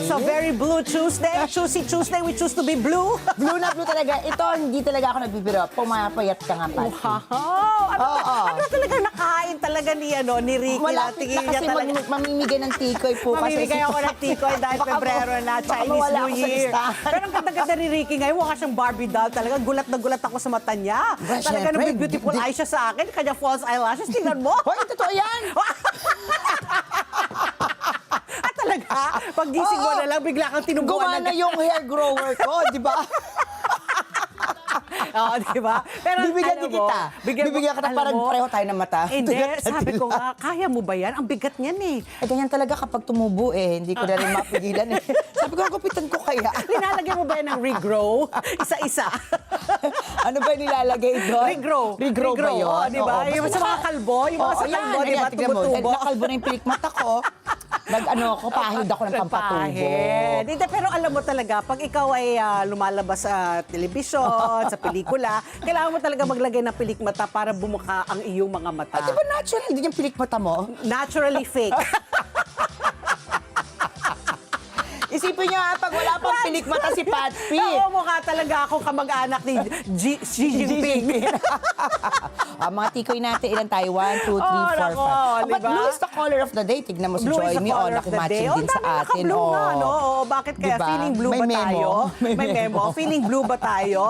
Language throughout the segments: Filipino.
It's a very blue Tuesday. Choosy Tuesday, we choose to be blue. Blue na blue talaga. Ito, hindi talaga ako nagbibiro. Pumapayat ka nga, Pat. Wow! Ano talaga nakain talaga ni Ricky? Wala Tingin kasi niya talaga. mamimigay ng tikoy po. Mamimigay ako ng tikoy dahil Baka Pebrero na, baka Chinese mawala New ako sa Year. listahan. Pero ang ganda-ganda ni Ricky ngayon, mukha siyang Barbie doll. Talaga gulat na gulat ako sa mata niya. Well, Talaga syempre, beautiful eyes siya sa akin. Kanya false eyelashes. Tingnan mo. Hoy, totoo yan! Talaga, pag gising mo na lang, bigla kang tinubuan Gumana yung hair grower ko, di ba? Oo, di ba? Pero Bibigyan alam din mo, kita. Bibigyan kita parang pareho tayo ng mata. Hindi, sabi ko nga, kaya mo ba yan? Ang bigat niyan eh. Ganyan talaga kapag tumubo Hindi ko na rin mapigilan Sabi ko, gupitan ko kaya. Linalagay mo ba yan ng regrow? Isa-isa. Ano ba nilalagay doon? Regrow. Regrow ba yun? Oo, di ba? Yung sa mga kalbo, yung mga sa kalbo, di ba? Tumutubo. Nakalbo na yung pilik mata ko. Pahid ako ng pampatubo. Pahid. Hindi, pero alam mo talaga, pag ikaw ay lumalabas sa telebisyon, sa pelikula, kailangan mo talaga maglagay ng pilik mata para bumuka ang iyong mga mata. Di ba natural din yung pilik mata mo? Naturally fake. Isipin niyo pag wala pang pilik mata si Pat P. Oo, mukha talaga ako kamag-anak ni Xi Jinping. Mga tikoy natin, ilan tayo? 1, 2, 3, 4, 5. But diba? blue is the color of the day. Tignan mo si Blue is Joy the Me. color of the Naki-matching day. din sa atin. Naka-blue nga, no? Bakit kaya? Diba? Feeling blue May ba memo. tayo? May memo. Feeling blue ba tayo?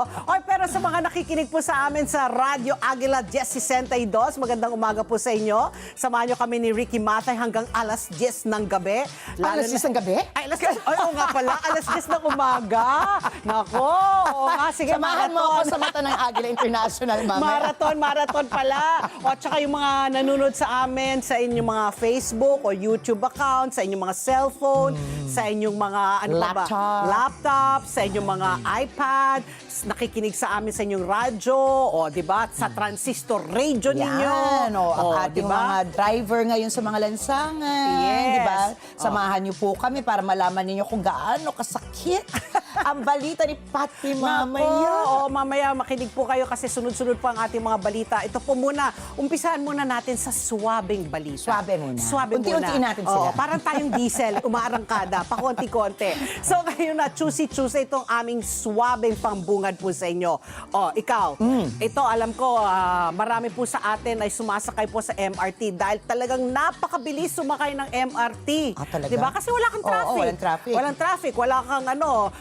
Pero sa mga nakikinig po sa amin sa Radyo Aguila 1062, magandang umaga po sa inyo. Samahan nyo kami ni Ricky Matay hanggang alas 10 ng gabi. Alas 10 ng gabi? Ay, oo nga pala. Alas 10 ng umaga. Nako. Oo nga, sige, Samahan mo ako sa mata ng Aguila International, mamaya. Marathon pala. O tsaka yung mga nanonood sa amin sa inyong mga Facebook o YouTube account, sa inyong mga cellphone, sa inyong mga laptop, sa inyong mga iPad, nakikinig sa amin sa inyong radyo, o di ba, sa transistor radio ninyo. Yan, ang ating mga driver ngayon sa mga lansangan. Yes. Di ba? Samahan niyo po kami para malaman niyo kung gaano kasakit ang balita ni Pat P mamaya. Mamaya makinig po kayo kasi sunod-sunod po ang ating mga balita. Ito po muna, umpisahan muna natin sa swabing balita. Swabe muna. Unti-untiin natin sila. Parang tayong diesel, umaarangkada, pakonti-konti. So ngayon na, Choosy Tuesday itong aming swabing pambungad po sa inyo. Ikaw, ito alam ko, marami po sa atin ay sumasakay po sa MRT dahil talagang napakabilis sumakay ng MRT. Talaga? Diba? Kasi wala kang traffic. Walang traffic. Walang traffic. Wala kang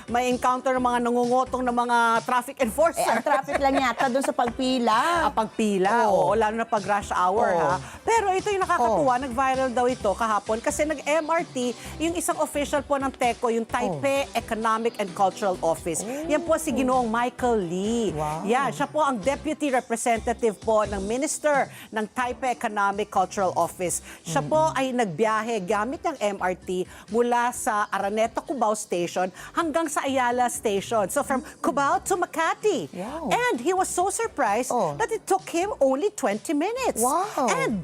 may encounter ng mga nangungutong ng mga traffic enforcer. Ang traffic lang yata doon sa pagpila. Pagpila, lalo na pag rush hour, ha? Pero ito yung nakakatuwa, nag-viral daw ito kahapon kasi nag-MRT yung isang official po ng TECO, yung Taipei Economic and Cultural Office. Yan po si Ginoong Michael Lee. Wow. Yan, siya po ang Deputy Representative po ng Minister ng Taipei Economic Cultural Office. Siya po ay nagbiyahe gamit ng MRT mula sa Araneta, Cubao Station hanggang sa Ayala Station. So from Cubao to Makati. Wow. And he was so surprised that it took him only 20 minutes. Wow. And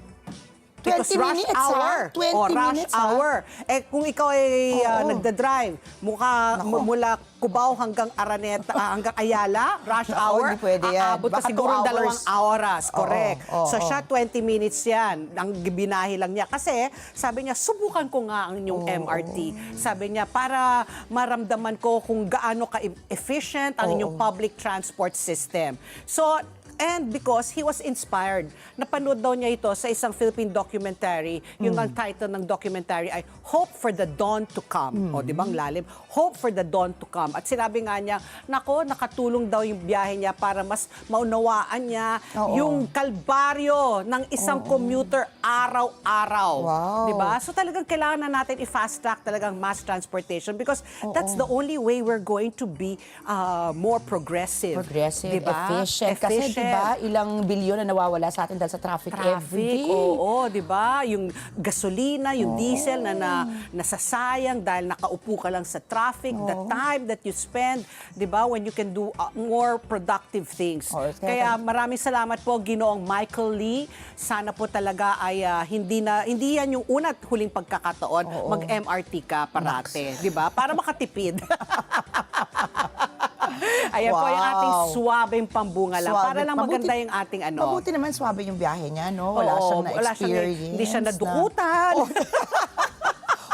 20 minutes, hour. 20 rush minutes, hour. Kung ikaw ay nagda-drive, mula Cubao hanggang Araneta, hanggang Ayala, rush hour, hindi pwede yan. aabot pa Baka siguro 2 2 oras. Correct. So siya 20 20 minutes yan. Ang binahi lang niya. Kasi sabi niya, subukan ko nga ang inyong MRT. Sabi niya, para maramdaman ko kung gaano ka-efficient ang inyong public transport system. So, and because he was inspired, napanood daw niya ito sa isang Philippine documentary. Yung ang title ng documentary ay Hope for the Dawn to Come. O, di ba ang lalim? Hope for the Dawn to Come. At sinabi nga niya, nakatulong daw yung biyahe niya para mas maunawaan niya yung kalbaryo ng isang commuter araw-araw. Wow. Di ba? So talagang kailangan na natin i-fast track talagang mass transportation because that's the only way we're going to be more progressive. Diba? Efficient. Kasi diba, ilang bilyon na nawawala sa atin dahil sa traffic every day. Oo, diba? Yung gasolina, yung diesel na nasasayang dahil nakaupo ka lang sa traffic, the time that you spend, diba, when you can do more productive things. Kaya maraming salamat po, Ginoong Michael Lee. Sana po talaga ay hindi yan yung una at huling pagkakataon, mag-MRT ka parate, diba? Para makatipid. Ayan po yung ating swabing pambunga lang. Para lang maganda yung ating Mabuti naman swabe yung biyahe niya, no? Wala siyang na-experience. Hindi siya nadukutan.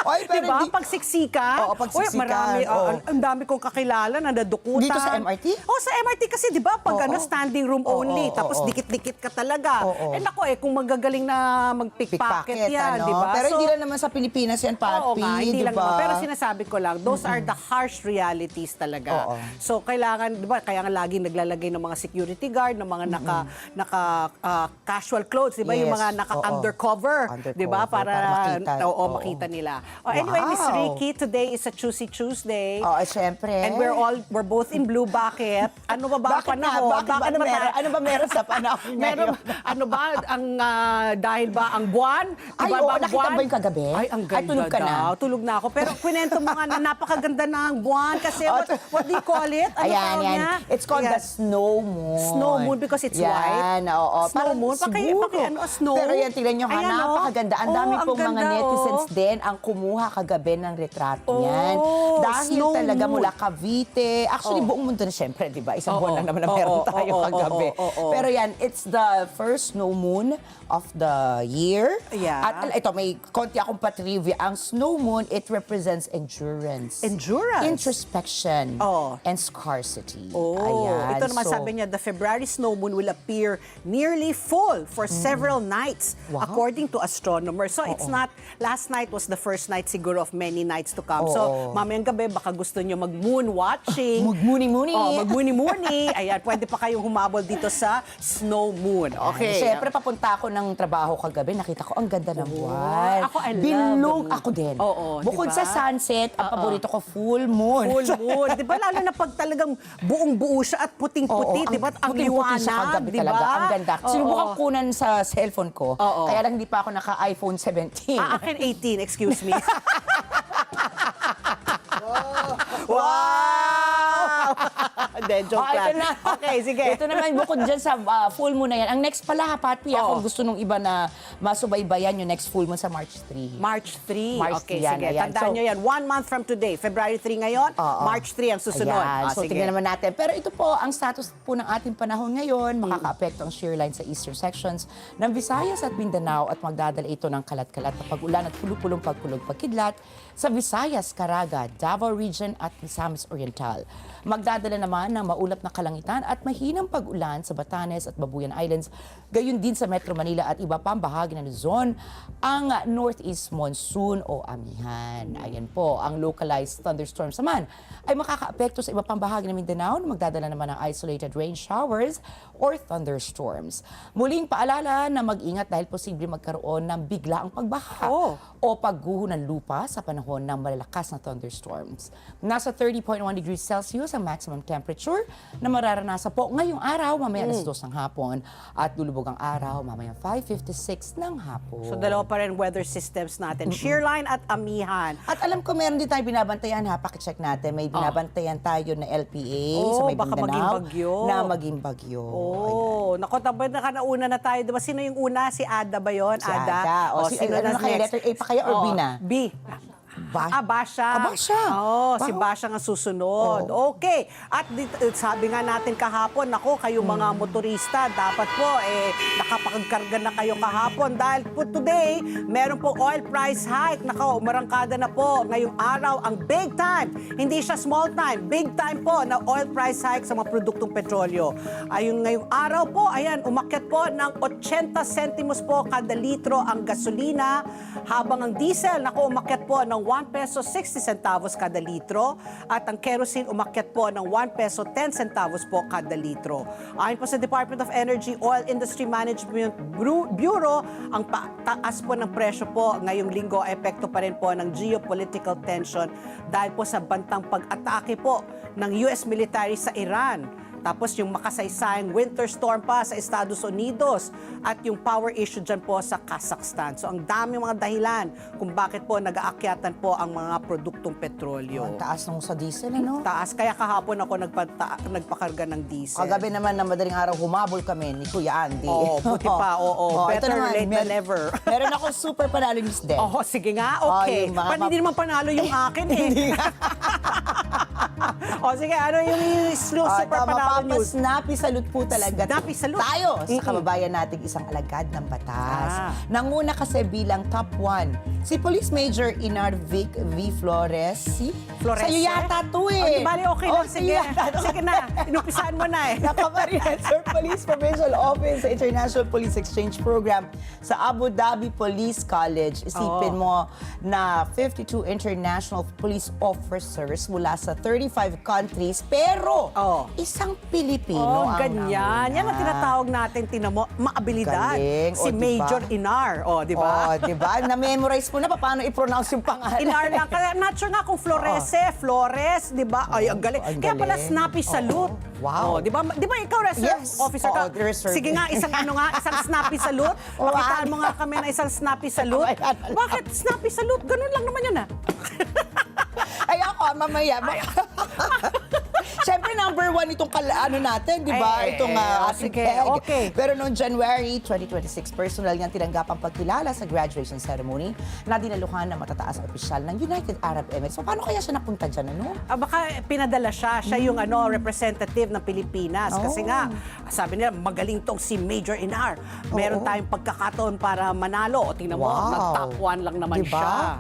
Oy, pero diba? hindi- Pagsiksikan. Oo, pagsiksikan, Uy, marami, oo. ang dami kong kakilala na nadukutan. Dito sa MRT? Oh, sa MRT kasi, di ba, pag Oo. standing room Oo, only, oo, tapos oo. dikit-dikit ka talaga. Oo. Eh, nako kung magagaling na mag-pickpocket yan, di ba? Pero hindi lang naman sa Pilipinas yan, Papi, Oo nga, hindi lang diba? naman. Pero sinasabi ko lang, those are the harsh realities talaga. Oo. So, kailangan, di ba, kaya nga laging naglalagay ng mga security guard, ng mga casual clothes, di ba? Yung Yes, mga oo. undercover, di ba? Undercover, para makita. Oo, Oo. makita nila. Oh, anyway, Miss Wow. Ricky, today is a Choosy Tuesday. Oo, syempre. And we're both in blue. Bakit? Ano ba ang Bakit nga? panahon? Bakit ba? Ano meron? Ano ba meron sa panahon Meron, ngayon? ano ba, dahil ba ang buwan? Ay, Iba oo, ba ang nakita buwan? ba yung kagabi? Ay, ang Ay, ganda tulog ka na? daw. Tulog na ako. Pero kwento mo nga na napakaganda na ang buwan. Kasi what do you call it? Ano Ayan, tawag yan. niya? It's called Ayan. the snow moon. Snow moon because it's white? Yan, oo. Snow Parang moon? siguro. Snow? Pero yan, tignan nyo ha, Ayan, oh. napakaganda. Ang Oo, dami ang pong mga ganda, netizens oh. din ang kumuha kagabi ng retrato niyan. Oh, Dahil snow talaga moon. mula Cavite. Actually, Oh. buong mundo na syempre, di ba? Isang Oo, buwan lang naman na oo, meron oo, tayo oo, kagabi. oo, oo. Pero yan, it's the first snow moon of the year. Yeah. At ito, may konti akong patrivia. Ang snow moon, it represents endurance. Endurance? Introspection. Oh. And scarcity. Oh, Ayan. ito naman So, sabi niya, the February snow moon will appear nearly full for several nights, Wow. according to astronomers. So it's not, last night was the first night siguro of many nights to come. So Oo. mamayang gabi, baka gusto niyo mag-moon watching. Magmuni-muni. Oh, magmuni-muni. Ayan, pwede pa kayong humabol dito sa snow moon. Okay. Siyempre, papunta ako ng trabaho kagabi, nakita ko, ang ganda ng buwan. Ako, I love Bilog the moon. ako din. Oo, Bukod diba? sa sunset, ang paborito ko, full moon. Full moon. Di ba? Lalo na pag talagang buong-buo siya at puting-puti. Oo, Di ba? Ang puting-puti siya liwanag. kagabi Di ba? talaga. Ang ganda. Oo. Sinubukan kunan sa cellphone ko. Oo. Kaya lang hindi pa ako naka-iPhone 17. Akin 18, excuse me. Wow! Hindi, joke Oh, ito lang. na. Okay, sige. Ito naman, bukod dyan sa full moon na yan. Ang next pala, Patpi, Oo. ako gusto nung iba na masubaybayan yung next full moon sa March 3. March 3. March Okay, 3 yan, sige. ayan. Tandaan So- nyo yan. 1 month from today. February 3 ngayon, Oo. March 3 ang susunod. Ayan. Ah, So, sige. tingnan naman natin. Pero ito po, ang status po ng ating panahon ngayon, makaka-apekto ang shear line sa eastern sections ng Visayas at Mindanao at magdadala ito ng kalat-kalat na pag-ulan at pulupulong pagkulog-pagkidlat sa Visayas, Caraga, Davao Region at Misamis Oriental. Magdadala naman ng maulap na kalangitan at mahinang pag-ulan sa Batanes at Babuyan Islands, gayon din sa Metro Manila at iba pang bahagi ng Luzon, ang northeast monsoon o amihan. Ayan po, ang localized thunderstorms naman ay makaka-apekto sa iba pang bahagi ng Mindanao na magdadala naman ng isolated rain showers or thunderstorms. Muling paalala na mag-ingat dahil posible magkaroon ng biglaang pagbaha Oh. o pagguho ng lupa sa panahon ng malalakas na thunderstorms. Nasa 30.1 degrees Celsius ang maximum temperature na mararanasan po ngayong araw, mamaya alas 2 ng hapon, at lulubog ang araw mamaya 5:56 ng hapon. So, dalawa pa rin weather systems natin. Shear line at amihan. At alam ko meron din tayo binabantayan, ha, pakicheck natin. May binabantayan tayo na LPA sa may baka maging Mindanao bagyo. na maging bagyo. Oh, naku, tabay na nauna na tayo. Diba, sino yung una? Si Ada ba yun? Si Ada. O, sino ano na na kayo, next? letter A pa kaya or B na? B. Basha. Basha. Oo, si Wow. Basha ang susunod. Okay. At sabi nga natin kahapon, nako, kayo mga motorista, dapat po, nakapagkarga na kayo kahapon. Dahil po today, meron po oil price hike. Nako, umarangkada na po ngayong araw ang big time. Hindi siya small time. Big time po na oil price hike sa mga produktong petrolyo. Ayun ngayong araw po, ayan, umakyat po ng 80 centimos po kada litro ang gasolina. Habang ang diesel, nako, umakyat po ng 1 peso 60 centavos kada litro at ang kerosene umakyat po ng 1 peso 10 centavos po kada litro. Ayon po sa Department of Energy Oil Industry Management Bureau, ang taas po ng presyo po ngayong linggo ay epekto pa rin po ng geopolitical tension dahil po sa bantang pag-atake po ng US military sa Iran. Tapos yung makasaysayang winter storm pa sa Estados Unidos at yung power issue dyan po sa Kazakhstan. So ang dami mga dahilan kung bakit po nag-aakyatan po ang mga produktong petrolyo. Ang taas nung sa diesel, ano? Taas. Kaya kahapon ako nagpakarga ng diesel. Kagabi naman na madaling araw, humabol kami ni Kuya Andy. Oo, buti pa. Oo, ito better late than never. Meron akong super panalo news din. Oh, sige nga. Okay. yung mga Hindi naman panalo yung akin eh. O sige, ano yung super panahon news? Snappy salute po talaga Snappy salute. tayo sa kababayan nating isang alagad ng batas. Ah. Nanguna kasi bilang top 1, si Police Major Inar Vic V. Flores. Flores, Sa'yo yata to eh. Di bali, okay lang. sa'yo Sige, yata to. sige na. Inumpisahan mo na eh. Nakaparihan Police Provincial Office sa International Police Exchange Program sa Abu Dhabi Police College. Isipin mo na 52 international police officers mula sa 35 countries, pero isang Pilipino ang ganyan. Yan ang tinatawag natin, tinamo, maabilidad. Galing. Si Diba? Major Inar. Di ba? Diba? Na-memorize mo na paano i-pronounce yung pangalan. Inar lang. Kaya not sure nga kung Flores, di ba? Ay, ang galing. ang Kaya pala galing. snappy salute. Wow. Di ba ikaw reserve Yes. officer ka? Reserve. Sige nga, isang snappy salute. Pakitaan mo nga kami na isang snappy salute. Bakit snappy salute? Ganun lang naman yun ah. Ay ako, mamaya. Siyempre, number 1 itong natin, di ba? Itong sige, peg. okay. Pero noong January 2026, personal niyang tinanggap ang pagkilala sa graduation ceremony na dinaluhan ng matataas na opisyal ng United Arab Emirates. So, paano kaya siya napunta dyan, ano? Baka pinadala siya yung representative ng Pilipinas. Kasi nga, sabi nila, magaling tong si Major Inar. Meron tayong pagkakataon para manalo. O tingnan mo, nag-top 1 lang naman siya.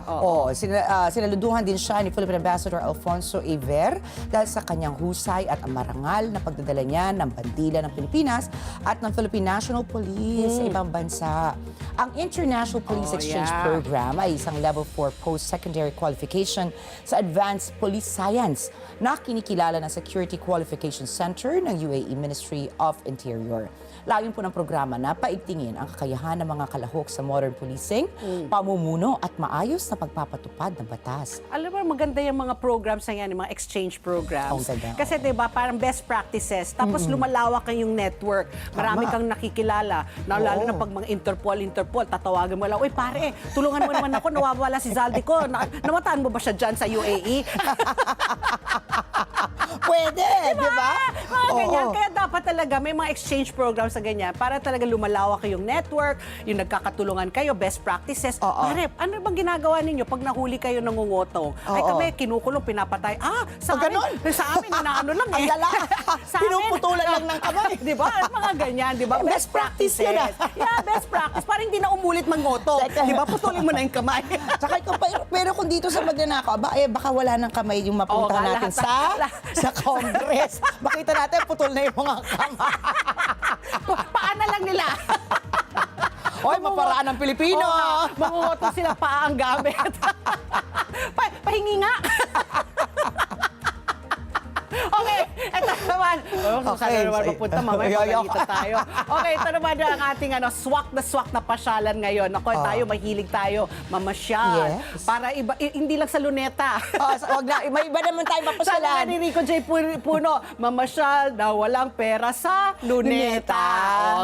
Sinaluduhan din siya ni Philippine Ambassador Alfonso Aver dahil sa kanyang husay at ang marangal na pagdadala niya ng bandila ng Pilipinas at ng Philippine National Police sa ibang bansa. Ang International Police Exchange Program ay isang level 4 post-secondary qualification sa Advanced Police Science na kinikilala ng Security Qualification Center ng UAE Ministry of Interior. Layon po ng programa na paigtingin ang kakayahan ng mga kalahok sa modern policing, pamumuno at maayos na pagpapatupad ng batas. Alam mo, maganda yung mga programs na yan, yung mga exchange programs. Ganda. Kasi diba, parang best practices. Tapos lumalawak yung network. Marami kang nakikilala. Lalo na pag mga Interpol, tatawagan mo lang, uy pare, tulungan mo naman ako, nawawala si Zaldi ko. Namataan mo ba siya dyan sa UAE? Pwede, di ba? Mga ganyan. Kaya dapat talaga may mga exchange programs sa ganyan para talaga lumalawak yung network, yung nagkakatulungan kayo, best practices. Pare, ano bang ginagawa ninyo pag nahuli kayo nangungutong? Ay kami, kinukulong, pinapatay. Sa amin, inaano lang eh. Ang lala. Pinuputulan lang ng kamay. Di ba? Mga ganyan, di ba? Best practice yun ah. Yeah, best practice. Parang hindi na umulit mangutong. Di ba? Putulin mo na yung kamay. Tsaka pero kung dito sa magnanakaw, baka wala ng kamay yung mapuntahan natin sa Congress. Makita natin, putol na yung mga kamay. Paana lang nila. Oy, maparaan ng Pilipino. Mangungutong sila pa ang gamit. Pahingi nga. Okay, ito naman. Sana naman mapunta, mamaya magkita tayo. Okay, ito naman ang ating swak na pasyalan ngayon. Ako, tayo, mahilig tayo, mamasyal. Yes. Para iba, hindi lang sa luneta. Wag na, may iba naman tayo Sabi mapasyalan. nga ni Rico J. Puno, mamasyal na walang pera sa luneta.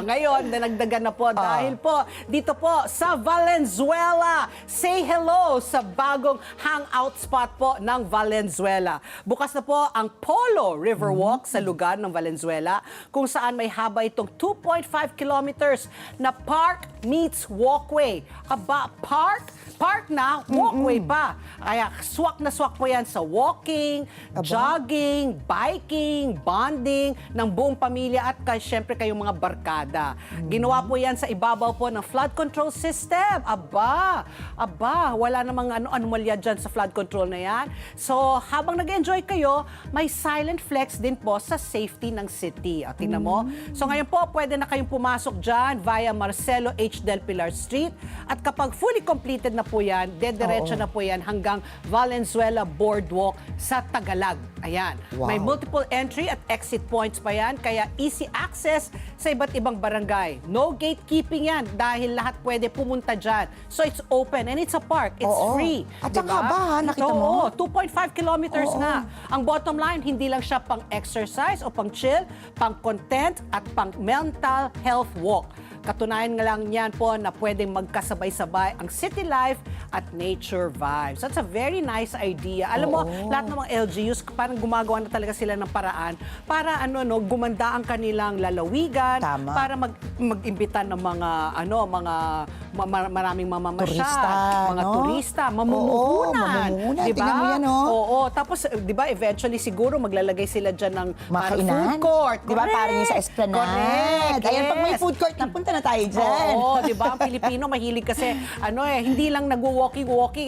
Ngayon, nagdagan na po dahil po, dito po sa Valenzuela. Say hello sa bagong hangout spot po ng Valenzuela. Bukas na po ang Polo River Walk sa lugar ng Valenzuela kung saan may haba itong 2.5 kilometers na park meets walkway. Aba, park na, walkway pa. Kaya swak na swak po yan sa walking, jogging, biking, bonding ng buong pamilya at syempre kayong mga barkada. Ginawa po yan sa ibabaw po ng flood control system. Aba, wala namang anomalya dyan sa flood control na yan. So, habang nag-enjoy kayo, may silent flex din po sa safety ng city. Tingnan mo. So, ngayon po, pwede na kayong pumasok dyan via Marcelo H. Del Pilar Street. At kapag fully completed na po yan, dediretso na po yan hanggang Valenzuela Boardwalk sa Tagalog. Ayan. Wow. May multiple entry at exit points pa yan, kaya easy access sa iba't ibang barangay. No gatekeeping yan dahil lahat pwede pumunta dyan. So it's open and it's a park. It's free. At diba? saka ba, nakita mo? 2.5 kilometers nga. Ang bottom line, hindi lang siya pang exercise o pang chill, pang content at pang mental health walk. Katunayan nga lang yan po na pwedeng magkasabay-sabay ang city life at nature vibes. That's a very nice idea. Alam mo, lahat ng mga LGUs, parang gumagawa na talaga sila ng paraan para gumanda ang kanilang lalawigan, Tama. para mag-imbita ng mga maraming mamamasyal, Turista, mga no? turista, Oo, mamumuhunan. mamumuhunan. Diba? Tingnan mo yan, oh. Oo, tapos, di ba, eventually siguro maglalagay sila dyan ng Makainan. food court. Di ba, parang yung sa Esplanade. Correct. Ayan, pag may Yes. food court, napunta na tayo dyan. Oo, di ba? Ang Pilipino mahilig kasi, hindi lang nag-walking.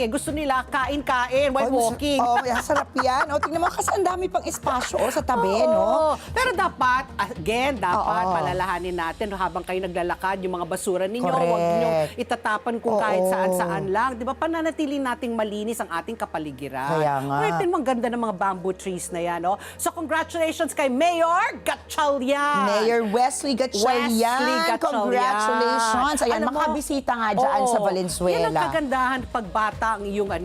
Gusto nila kain-kain while walking. Oo, sarap yan. O, tingnan mo, kasi ang dami pang espasyo sa tabi, no? Oo. Pero dapat, again, Oo. palalahanin natin habang kayo naglalakad, yung mga basura ninyo, Correct. huwag nyo itatapan kung Oo. kahit saan-saan lang. Di ba? Pananatili nating malinis ang ating kapaligiran. Kaya nga. Ulitin mo, ang ganda ng mga bamboo trees na yan, no? So, congratulations kay Mayor Gatchalian. Mayor Wesley Gatchalian. Wesley Gatchalian. Congratulations. Ayan, Alam mo, makabisita nga dyan oo. sa Valenzuela. Yan ang kagandahan pag bata ang iyong Ang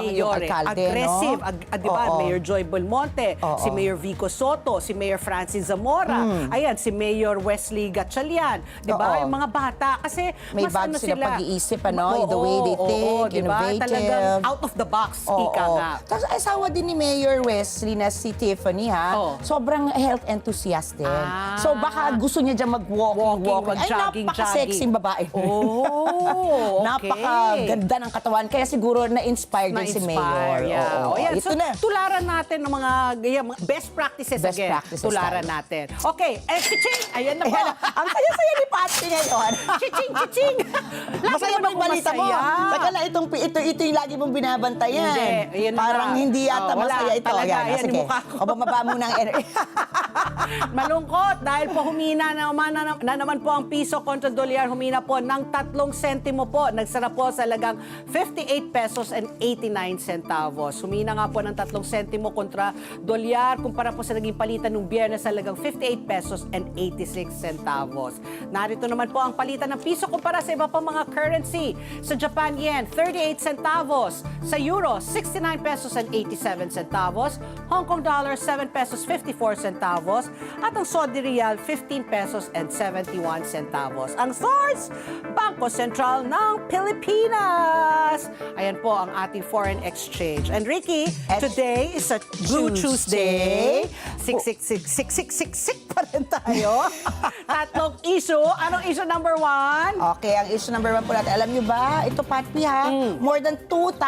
iyong mayor. alkalde, Aggressive. no? Di ba? Oo. Mayor Joy Belmonte, Oo. si Mayor Vico Soto, si Mayor Francis Zamora, ayan, si Mayor Wesley Gatchalian. Di ba? Oo. Yung mga bata. Kasi May mas bago sila pag-iisip, ano? The way they think, di ba? innovative. Talagang out of the box, ika nga. Tapos asawa din ni Mayor Wesley na si Tiffany, ha? Oo. Sobrang health enthusiast din. Ah. So baka gusto niya dyan mag-walking. Ay, mag-jogging. napaka-sexy babae. Oh, okay. Napakaganda ng katawan. Kaya siguro na-inspire din si Mayor. Yeah. Oo. Ayan, Ito so, na. tularan natin ng mga best practices Best again. practices Tularan tayo. natin. Okay, chiching! Ayan na po. Ayan, ang saya-saya ni Patsy ngayon. Chiching! Masaya bang balita mo? Saka na ito yung lagi mong binabantayan. Hindi, ayan na Parang nga. hindi yata Wala, masaya ito. talaga, Ayan, ayan sige. yung mukha ko. O bumaba muna ang energy. Malungkot dahil po humina na naman po ang piso kontra dolyar. Humina po ng 3 sentimo po. Nagsara po sa lagang 58 pesos and 89 centavos. Humina nga po ng 3 sentimo kontra dolyar kumpara po sa naging palitan ng Biyernes sa lagang 58 pesos and 86 centavos. Narito naman po ang palitan ng piso kumpara sa iba pang mga currency. Sa Japan yen, 38 centavos. Sa euro, 69 pesos and 87 centavos. Hong Kong dollar, 7 pesos 54 centavos. At ang Saudi Riyal, 15 pesos and 71 centavos. Ang source, Bangko Sentral ng Pilipinas. Ayan po ang ating foreign exchange. And Ricky, today is a Blue Tuesday. Siksik pa rin tayo. Tatlong issue. Anong issue number 1? Okay, ang issue number 1 po natin. Alam niyo ba, ito Patpi ha, more than 2,000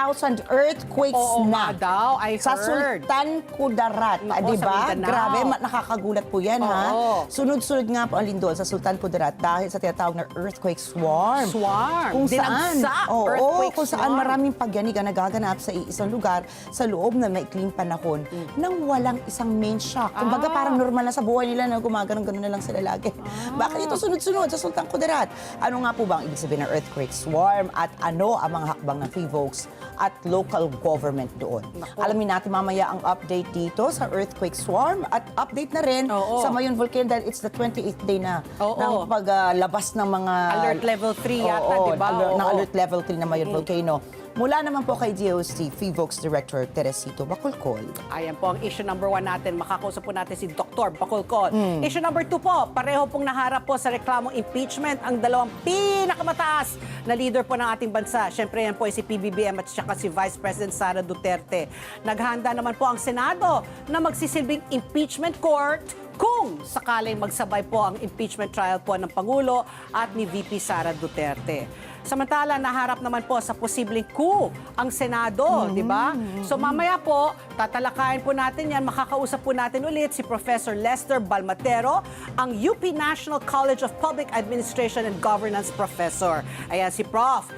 earthquakes Oo na. nga daw, I Sa heard. Sultan Kudarat, Nako, di sa ba? Mindanao. Grabe, nakakagulat po yan, ha? Oo. Sunod-sunod nga po ang lindol sa Sultan Kudarat dahil sa tinatawag na earthquake swarm. Swarm. Kung saan, Dinagsa. oo, Earthquake kung saan swarm. maraming pagyanig ang nagaganap sa isang lugar sa loob ng maikling panahon nang walang isang main shock. Kumbaga parang normal na sa buhay nila na gumaganon-ganon na lang sila lagi. Bakit ito sunod-sunod sa Sultan Kudarat? Ano nga po ba ang ibig sabihin ng earthquake swarm at ano ang mga hakbang ng FIVOLCS at local government doon? Alamin natin mamaya ang update dito sa earthquake swarm at update na rin Oo. sa Mayon Volcano dahil it's the 28th day na Oo. ng paglabas ng mga Alert level 3 yata, Oo, di ba? ng Oo. alert level 3 na Mayon Volcano. Mula naman po kay DOST, FIVOLCS Director Teresito Bacolcol. Ayan po ang issue number 1 natin. Makakausap po natin si Dr. Bacolcol. Issue number 2 po, pareho pong naharap po sa reklamong impeachment ang dalawang pinakamataas na leader po ng ating bansa. Siyempre yan po ay si PBBM at saka si Vice President Sara Duterte. Naghanda naman po ang Senado na magsisilbing impeachment court kung sakaling magsabay po ang impeachment trial po ng Pangulo at ni VP Sara Duterte. Samantala, naharap naman po sa posibleng coup ang Senado, di ba? So mamaya po, tatalakayin po natin yan, makakausap po natin ulit si Professor Lester Balmatero, ang UP National College of Public Administration and Governance Professor. Ayan, si Prof,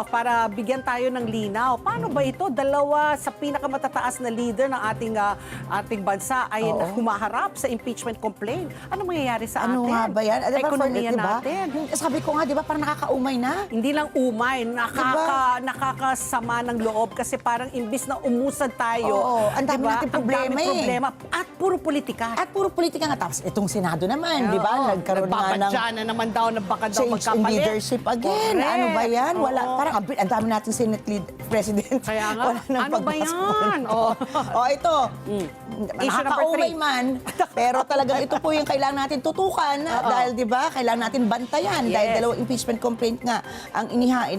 para bigyan tayo ng linaw. Paano ba ito? Dalawa sa pinakamatataas na leader ng ating bansa ay humaharap sa impeachment complaint. Ano mangyayari sa Ano atin? nga ba yan? Sa ekonomiya diba? natin. Sabi ko nga, di ba, parang nakakaumay na? Hindi lang umay, nakakasama ng loob kasi parang imbis na umusad tayo. Oo, ang dami nating problema ang daming eh. problema. At puro politika. At puro politika nga. Tapos itong Senado naman, di ba? Oo, Nagkaroon nga ng nagbabadya na naman daw na baka daw change in magkapalit. leadership again. Correct. Ano ba yan? Wala, Oo. parang ang dami natin Senate President. Kaya nga, Wala nang ano ba yan? Oo. Ito, Issue number nakakaumay 3. man, pero talagang ito po yung kailangan natin tutukan dahil, di ba, kailangan natin bantayan dahil Yes. dalawang impeachment complaint nga ang inihain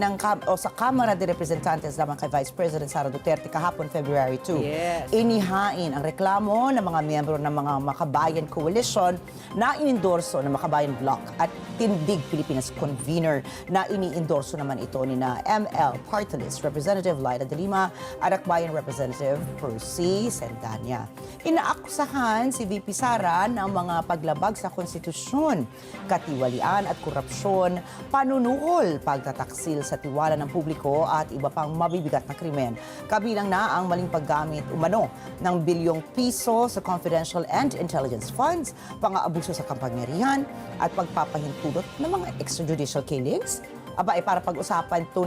sa Kamara de Representantes lamang kay Vice President Sara Duterte kahapon February 2. Yes. Inihain ang reklamo ng mga miyembro ng mga Makabayan Coalition na inendorso ng Makabayan Bloc at Tindig Pilipinas Convener na iniendorso naman ito ni na ML Party List Representative Laila de Lima at Akbayan Representative Percy Sendanya. Inaakusahan si VP Sara ng mga paglabag sa konstitusyon, katiwalian at korupsyon, panunuhol, pagtataksil sa tiwala ng publiko at iba pang mabibigat na krimen. Kabilang na ang maling paggamit umano ng bilyong piso sa confidential and intelligence funds, pang-aabuso sa kapangyarihan at pagpapahintulot ng mga extrajudicial killings. Aba, para pag-usapan po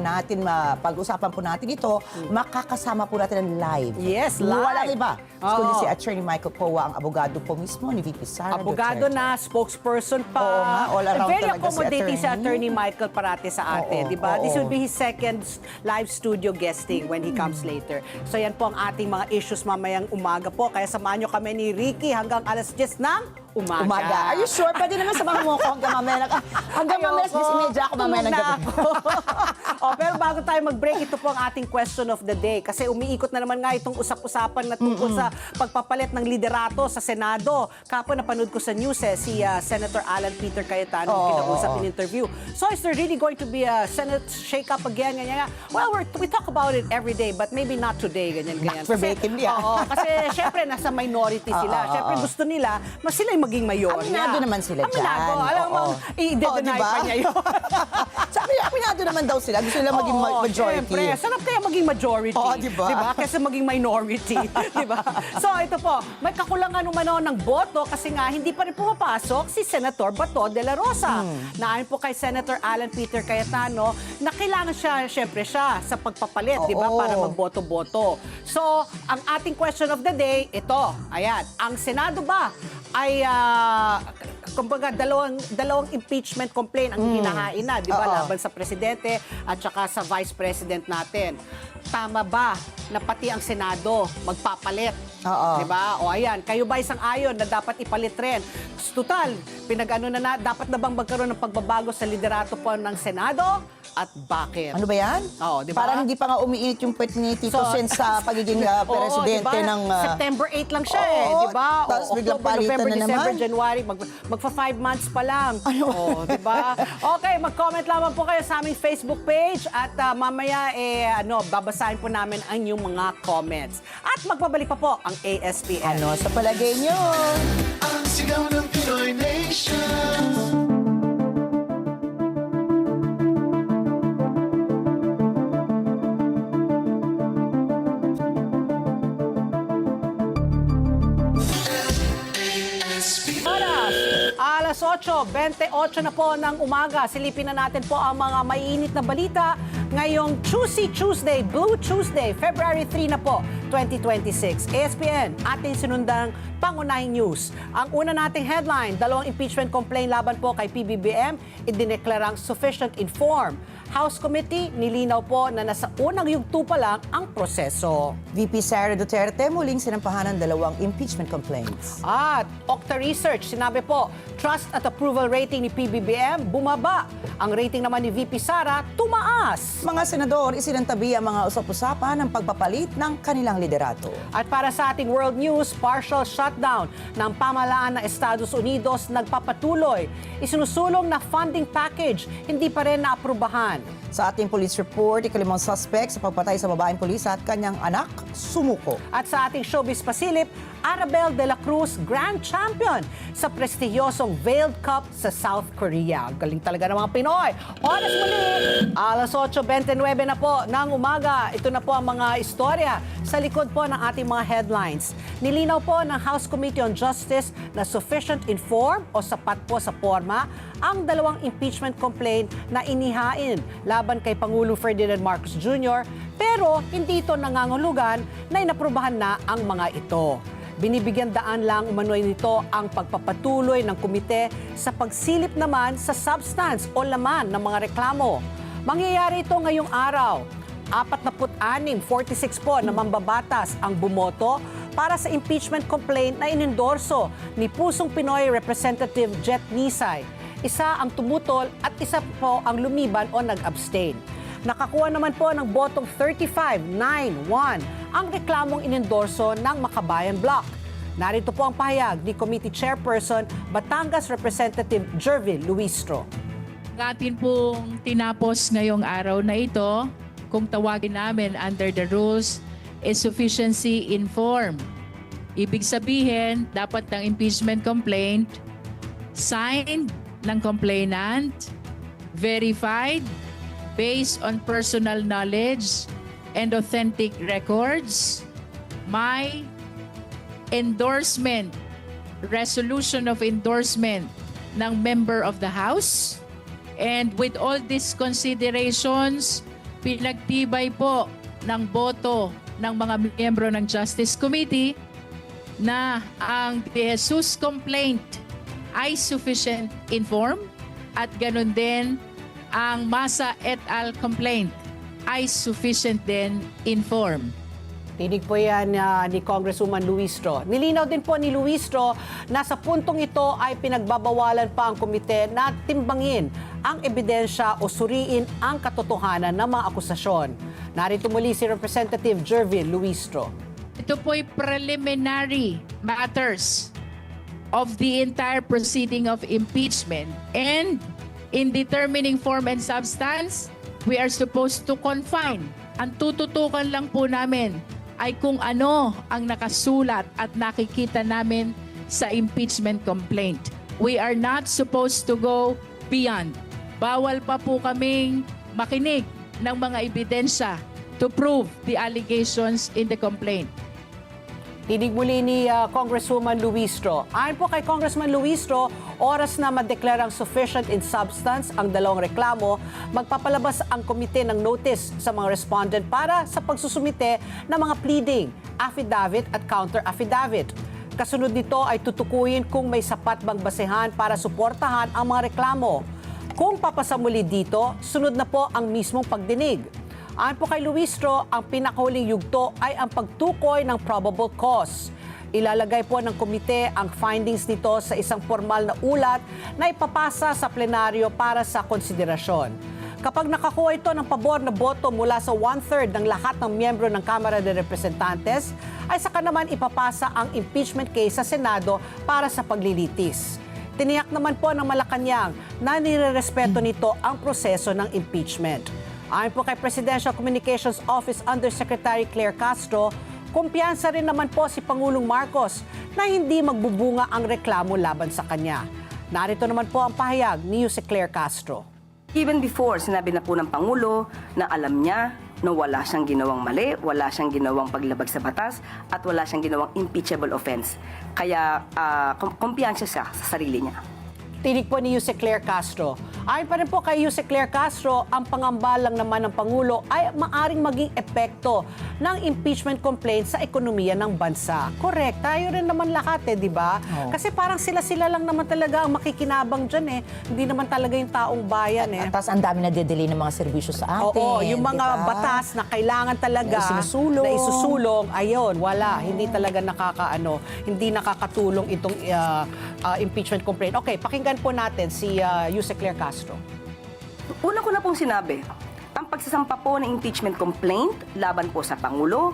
natin ito, makakasama po natin ang live. Yes, live. Walang iba. Oo. Kundi si Attorney Michael Powa, ang abogado po mismo ni VP Sara Abogado Duterte. na, spokesperson pa. Oo nga, all around Very talaga si accommodating si attorney. Attorney Michael parate sa atin, Oo, di ba? This oo. will be his second live studio guesting when he comes later. So yan po ang ating mga issues mamayang umaga po. Kaya samahan nyo kami ni Ricky hanggang alas 10 ng umaga. Are you sure? Pwede naman samahan mo ko hanggang mamaya. Hanggang mamaya, medya ako mamaya ng gabi. Pero bago tayo mag-break, ito po ang ating question of the day. Kasi umiikot na naman nga itong usap-usapan na tungkol sa pagpapalit ng liderato sa Senado. Kapon napanood ko sa news si Senator Alan Peter Cayetano kinausap in interview. So is there really going to be a Senate shake-up again? Ganyan. Well, we talk about it every day, but maybe not today. Ganyan. Verbatimly, Oo, kasi syempre nasa minority sila. Syempre gusto nila, mas sila yung maging mayorya. Aminado naman sila dyan. Aminado. Alam mo, i-deny diba? pa niya yun. Sabi niya, aminado naman daw sila. Gusto nila maging majority. Siyempre, sarap kaya maging majority. Oo, diba? Kaysa maging minority. Diba? So, ito po, may kakulangan umano ng boto kasi nga hindi pa rin pumapasok si Senator Bato de la Rosa. Naayon po kay Senator Alan Peter Cayetano na kailangan syempre siya sa pagpapalit, di ba? Oo. Para magboto-boto. So, ang ating question of the day, ito. Ayan, ang Senado ba ay kumbaga dalawang impeachment complaint ang hinahain na, di ba? Oo. Laban sa presidente at saka sa vice president natin. Tama ba na pati ang Senado magpapalit? Oo. Di ba? O ayan, kayo ba isang ayon na dapat ipalit rin? Total, pinag-ano na dapat na bang magkaroon ng pagbabago sa liderato po ng Senado? At bakit? Ano ba yan? Oo, di ba? Parang hindi pa nga umiinit yung puwet ni Tito Sen sa pagiging presidente diba? ng... September 8 lang siya Oo, di ba? tapos biglang October, palitan November, na December, naman. January, magpa 5 months pa lang. Di ba? Okay, mag-comment lamang po kayo sa aming Facebook page at mamaya babasahin po namin ang inyong mga comments. At magbabalik pa po ang ASPN. Ano sa palagay nyo? Ang sigaw ng Pinoy Nation. Alas 8:28 na po ng umaga. Silipin na natin po ang mga maiinit na balita ngayong Juicy Tuesday, Blue Tuesday, February 3 na po, 2026. ASPN, ating sinundang pangunahing news. Ang una nating headline, dalawang impeachment complaint laban po kay PBBM, idineklarang sufficient inform. House Committee, nilinaw po na nasa unang yugto pa lang ang proseso. VP Sara Duterte muling sinampahan ng dalawang impeachment complaints. At Okta Research, sinabi po, trust at approval rating ni PBBM bumaba. Ang rating naman ni VP Sara, tumaas. Mga senador, isinantabi ang mga usap-usapan ng pagpapalit ng kanilang liderato. At para sa ating world news, partial shutdown ng pamahalaan ng Estados Unidos nagpapatuloy. Isinusulong na funding package, hindi pa rin naaprubahan. Sa ating police report, ikalimang suspect sa pagpatay sa babaeng pulis at kanyang anak, sumuko. At sa ating showbiz pasilip, Arabel de la Cruz, Grand Champion sa prestigyosong Veiled Cup sa South Korea. Galing talaga ng mga Pinoy. Oras muli, alas 8:29 na po ng umaga. Ito na po ang mga istorya sa likod po ng ating mga headlines. Nilinaw po ng House Committee on Justice na sufficient inform o sapat po sa forma ang dalawang impeachment complaint na inihain laban kay Pangulong Ferdinand Marcos Jr. Pero hindi ito nangangahulugan na inaprubahan na ang mga ito. Binibigyan daan lang umano'y nito ang pagpapatuloy ng komite sa pagsilip naman sa substance o laman ng mga reklamo. Mangyayari ito ngayong araw. 46 po na mambabatas ang bumoto para sa impeachment complaint na inendorso ni Pusong Pinoy Representative Jet Nisay. isa ang tumutol at isa po ang lumiban o nag-abstain. Nakakuha naman po ng botong 35-9-1 ang reklamong inendorso ng Makabayan Bloc. Narito po ang pahayag ni Committee Chairperson Batangas Representative Jervil Luistro. Ang atin pong tinapos ngayong araw na ito, kung tawagin namin under the rules, is sufficiency in form. Ibig sabihin, dapat ng impeachment complaint signed ng complainant, verified, based on personal knowledge and authentic records, may endorsement, resolution of endorsement ng member of the House. And with all these considerations, pinagtibay po ng boto ng mga miyembro ng Justice Committee na ang De Jesus complaint ay sufficient in form at ganun din ang Masa et al. Complaint ay sufficient din in form. Tinig po yan ni Congresswoman Luistro. Nilinaw din po ni Luistro na sa puntong ito ay pinagbabawalan pa ang komite na timbangin ang ebidensya o suriin ang katotohanan ng mga akusasyon. Narito muli si Representative Jervil Luistro. Ito po'y preliminary matters of the entire proceeding of impeachment. And in determining form and substance, we are supposed to confine. Ang tututukan lang po namin ay kung ano ang nakasulat at nakikita namin sa impeachment complaint. We are not supposed to go beyond. Bawal pa po kaming makinig ng mga ebidensya to prove the allegations in the complaint. Tinig muli ni Congresswoman Luistro. Ayon po kay Congressman Luistro, oras na madeklarang sufficient in substance ang dalawang reklamo, magpapalabas ang komite ng notice sa mga respondent para sa pagsusumite ng mga pleading, affidavit at counter-affidavit. Kasunod nito ay tutukuyin kung may sapat bang basehan para suportahan ang mga reklamo. Kung papasa muli dito, sunod na po ang mismong pagdinig. Ayon po kay Luistro, ang pinakahuling yugto ay ang pagtukoy ng probable cause. Ilalagay po ng komite ang findings nito sa isang formal na ulat na ipapasa sa plenaryo para sa konsiderasyon. Kapag nakakuha ito ng pabor na boto mula sa 1/3 ng lahat ng miyembro ng Kamara de Representantes, ay saka naman ipapasa ang impeachment case sa Senado para sa paglilitis. Tiniyak naman po ng Malacanang na nirerespeto nito ang proseso ng impeachment. Ayon po kay Presidential Communications Office Undersecretary Claire Castro, kumpiyansa rin naman po si Pangulong Marcos na hindi magbubunga ang reklamo laban sa kanya. Narito naman po ang pahayag ni Jose Claire Castro. Even before, sinabi na po ng Pangulo na alam niya na wala siyang ginawang mali, wala siyang ginawang paglabag sa batas, at wala siyang ginawang impeachable offense. Kaya kumpiyansa siya sa sarili niya. Tinig po ni Jose Claire Castro. Ayon pa rin po kay Jose Claire Castro, ang pangamba lang naman ng Pangulo ay maaring maging epekto ng impeachment complaint sa ekonomiya ng bansa. Correct. Tayo rin naman lahat di ba? Oo. Kasi parang sila-sila lang naman talaga ang makikinabang dyan Hindi naman talaga yung taong bayan At tapos ang dami na delay ng mga serbisyo sa atin. Oo, yung mga di ba? batas na kailangan talaga Na isinusulong. na isusulong, ayun, wala. Hindi talaga hindi nakakatulong itong impeachment complaint. Okay, pakinggan po natin si Jose Claire Castro. Una ko na pong sinabi, ang pagsasampa po ng impeachment complaint laban po sa Pangulo,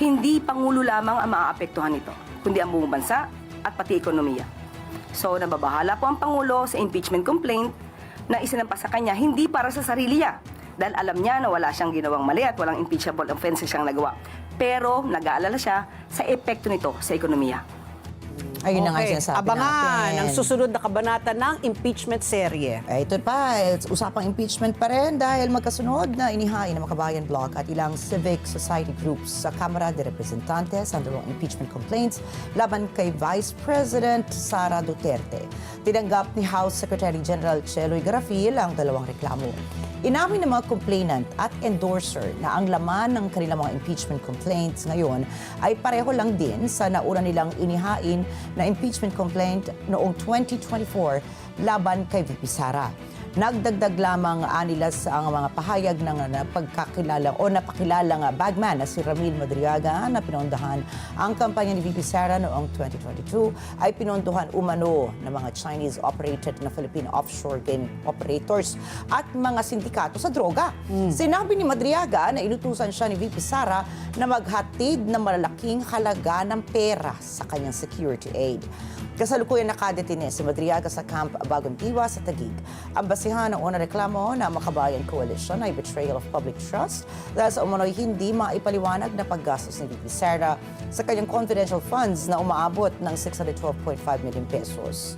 hindi Pangulo lamang ang maaapektuhan nito, kundi ang buong bansa at pati ekonomiya. So, nababahala po ang Pangulo sa impeachment complaint na isinampa sa kanya hindi para sa sarili niya, dahil alam niya na wala siyang ginawang mali at walang impeachable offenses siyang nagawa. Pero nag-aalala siya sa epekto nito sa ekonomiya. Ayun na nga yung sinasabi Abangan natin. ang susunod na kabanata ng impeachment serye. Ito pa, usapang impeachment pa rin dahil magkasunod na inihain ng Makabayan Bloc at ilang civic society groups sa Kamara de Representantes ang dalawang impeachment complaints laban kay Vice President Sara Duterte. Tinanggap ni House Secretary General Cheloy Garafil ang dalawang reklamo. Inamin ng mga complainant at endorser na ang laman ng kanilang mga impeachment complaints ngayon ay pareho lang din sa nauna nilang inihain na impeachment complaint noong 2024 laban kay VP Sara. Nagdagdag lamang nila sa ang mga pahayag ng pagkakilala o napakilalang bagman na si Ramil Madriaga na pinondahan ang kampanya ni VP Sara noong 2022 ay pinondohan umano ng mga Chinese-operated na Philippine offshore game operators at mga sindikato sa droga. Sinabi ni Madriaga na inutusan siya ni VP Sara na maghatid ng malalaking halaga ng pera sa kanyang security aid. Kasalukuyan nakadetine si Madriaga sa Camp Bagong Diwa sa Taguig. Ang basihan ng unang reklamo ng Makabayan Coalition ay betrayal of public trust dahil sa umano'y hindi maipaliwanag na paggastos ni VP Sara sa kanyang confidential funds na umaabot ng 612.5 million pesos.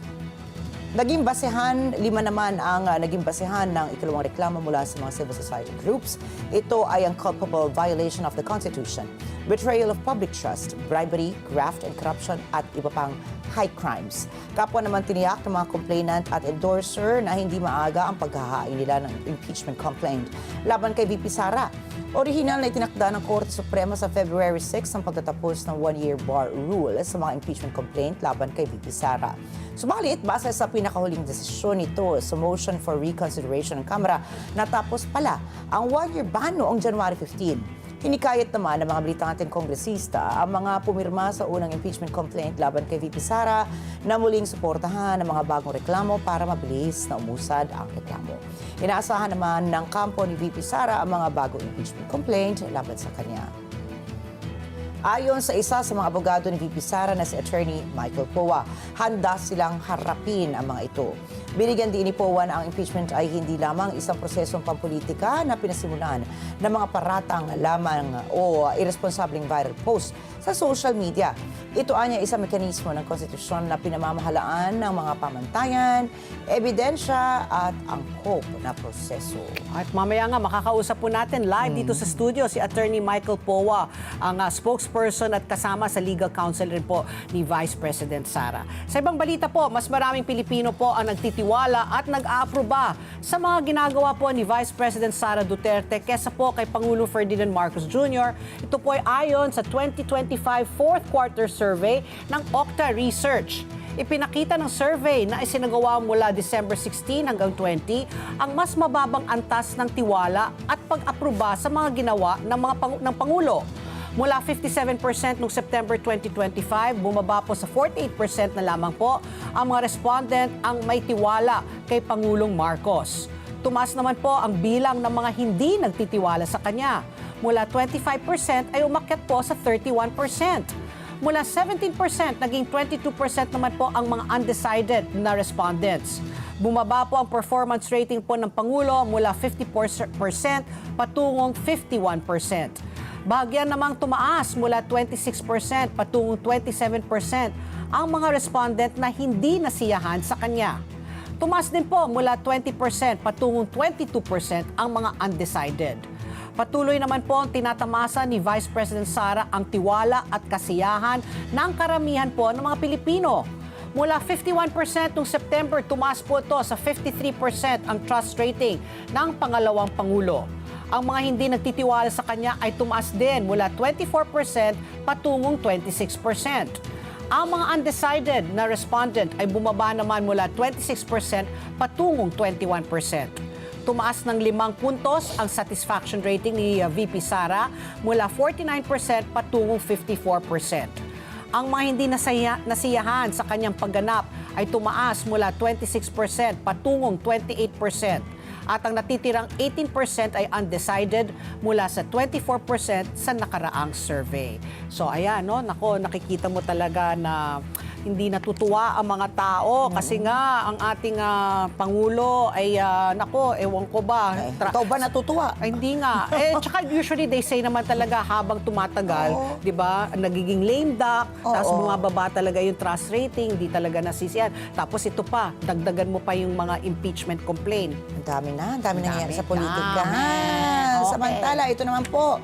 Naging basehan, 5 naman ang naging basehan ng ikalawang reklamo mula sa mga civil society groups. Ito ay ang culpable violation of the Constitution, betrayal of public trust, bribery, graft and corruption at iba pang high crimes. Kapwa naman tiniyak ng mga complainant at endorser na hindi maaga ang paghahain nila ng impeachment complaint laban kay VP Sara. Orihinal na itinakda ng Korte Suprema sa February 6 ang pagtatapos ng one-year bar rule sa mga impeachment complaint laban kay VP Sara. Subalit, base sa pinakahuling desisyon nito sa motion for reconsideration ng Kamara, natapos pala ang one-year ban noong January 15. Hinikayat naman ng mga militanteng kongresista ang mga pumirma sa unang impeachment complaint laban kay VP Sara na muling suportahan ang mga bagong reklamo para mabilis na umusad ang reklamo. Inaasahan naman ng kampo ni VP Sara ang mga bagong impeachment complaint laban sa kanya. Ayon sa isa sa mga abogado ni VP Sara na si Attorney Michael Powa, handa silang harapin ang mga ito. Binigyan din ni Powa na ang impeachment ay hindi lamang isang prosesong pampolitika na pinasimulan ng mga paratang lamang o irresponsableng viral post sa social media. Ito anya isang mekanismo ng konstitusyon na pinamamahalaan ng mga pamantayan, ebidensya at angkop na proseso. At mamaya nga, makakausap po natin live dito sa studio si Attorney Michael Powa, ang spokesperson at kasama sa legal counsel rin po ni Vice President Sara. Sa ibang balita po, mas maraming Pilipino po ang nagtitiwala at nag-aaproba sa mga ginagawa po ni Vice President Sara Duterte kesa po kay Pangulo Ferdinand Marcos Jr. Ito po ay ayon sa 2025 fourth quarter survey ng Okta Research. Ipinakita ng survey na isinagawa mula December 16 hanggang 20 ang mas mababang antas ng tiwala at pag-aproba sa mga ginawa ng Pangulo. Mula 57% noong September 2025, bumaba po sa 48% na lamang po ang mga respondent ang may tiwala kay Pangulong Marcos. Tumaas naman po ang bilang ng mga hindi nagtitiwala sa kanya. Mula 25% ay umakyat po sa 31%. Mula 17%, naging 22% naman po ang mga undecided na respondents. Bumaba po ang performance rating po ng Pangulo mula 54% patungong 51%. Bahagyan namang tumaas mula 26% patungong 27% ang mga respondent na hindi nasiyahan sa kanya. Tumaas din po mula 20% patungong 22% ang mga undecided. Patuloy naman po ang tinatamasa ni Vice President Sara ang tiwala at kasiyahan ng karamihan po ng mga Pilipino. Mula 51% noong September, tumaas po ito sa 53% ang trust rating ng pangalawang Pangulo. Ang mga hindi nagtitiwala sa kanya ay tumaas din mula 24% patungong 26%. Ang mga undecided na respondent ay bumaba naman mula 26% patungong 21%. Tumaas ng 5 puntos ang satisfaction rating ni VP Sara mula 49% patungong 54%. Ang mga hindi nasiyahan sa kanyang pagganap ay tumaas mula 26% patungong 28%. At ang natitirang 18% ay undecided mula sa 24% sa nakaraang survey. So ayan, no? Nako, nakikita mo talaga na hindi natutuwa ang mga tao kasi nga ang ating Pangulo ay nako, ewan ko ba. Ikaw ba natutuwa? Ay, hindi nga. Tsaka usually they say naman talaga habang tumatagal, di ba, nagiging lame duck, tapos bumababa talaga yung trust rating, hindi talaga nasisiyan. Tapos ito pa, dagdagan mo pa yung mga impeachment complaint. Ang dami nangyayari sa politika. Okay. Samantala, ito naman po,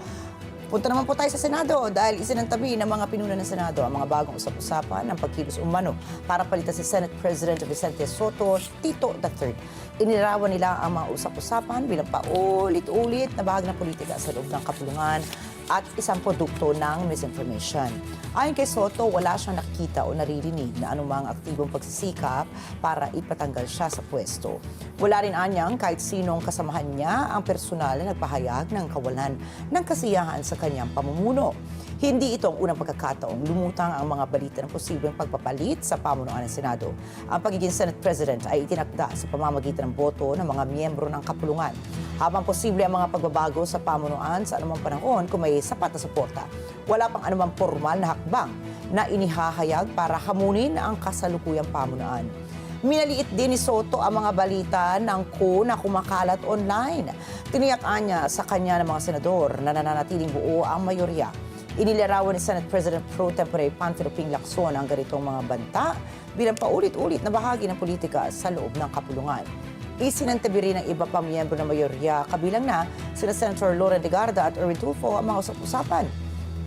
punta naman po tayo sa Senado dahil isinantabi ng mga pinuna ng Senado ang mga bagong usap-usapan ng pagkilos umano para palitan si Senate President Vicente Soto Tito III. Inilarawan nila ang mga usap-usapan bilang paulit-ulit na bahagi ng politika sa loob ng kapulungan at isang produkto ng misinformation. Ayon kay Soto, wala siyang nakikita o naririnig na anumang aktibong pagsisikap para ipatanggal siya sa pwesto. Wala rin anyang kahit sinong kasamahan niya ang personal na nagpahayag ng kawalan ng kasiyahan sa kanyang pamumuno. Hindi ito ang unang pagkakataong lumutang ang mga balita ng posibleng pagpapalit sa pamunuan ng Senado. Ang pagiging Senate President ay itinakda sa pamamagitan ng boto ng mga miyembro ng kapulungan. Habang posible ang mga pagbabago sa pamunuan sa anumang panahon kung may sapat na suporta, wala pang anumang formal na hakbang na inihahayag para hamunin ang kasalukuyang pamunuan. Minaliit din ni Soto ang mga balita ng coup na kumakalat online. Tiniyakan niya sa kanya ng mga senador na nananatiling buo ang mayorya. Inilarawan ni Senate President Pro Tempore Panfilo Ping Lacson ang ganitong mga banta bilang paulit-ulit na bahagi ng politika sa loob ng kapulungan. Isinantabi rin ng iba pang miyembro ng mayorya, kabilang na sina Senator Loren Legarda at Erwin Tulfo ang mga usap-usapan.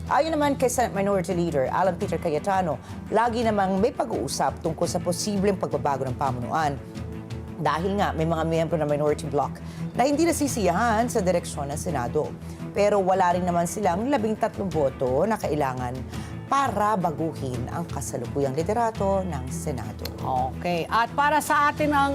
Ayon naman kay Senate Minority Leader Alan Peter Cayetano, lagi namang may pag-uusap tungkol sa posibleng pagbabago ng pamunuan. Dahil nga may mga miyembro ng minority bloc na hindi nasisiyahan sa direksyon ng Senado. Pero wala rin naman silang 13 boto na kailangan para baguhin ang kasalukuyang liderato ng Senado. Okay. At para sa atin ang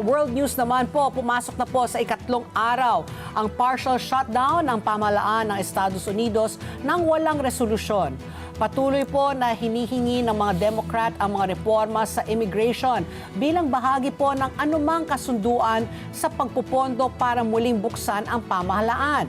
world news naman po, pumasok na po sa ikatlong araw ang partial shutdown ng pamahalaan ng Estados Unidos nang walang resolusyon. Patuloy po na hinihingi ng mga Democrat ang mga reforma sa immigration bilang bahagi po ng anumang kasunduan sa pagpupondo para muling buksan ang pamahalaan.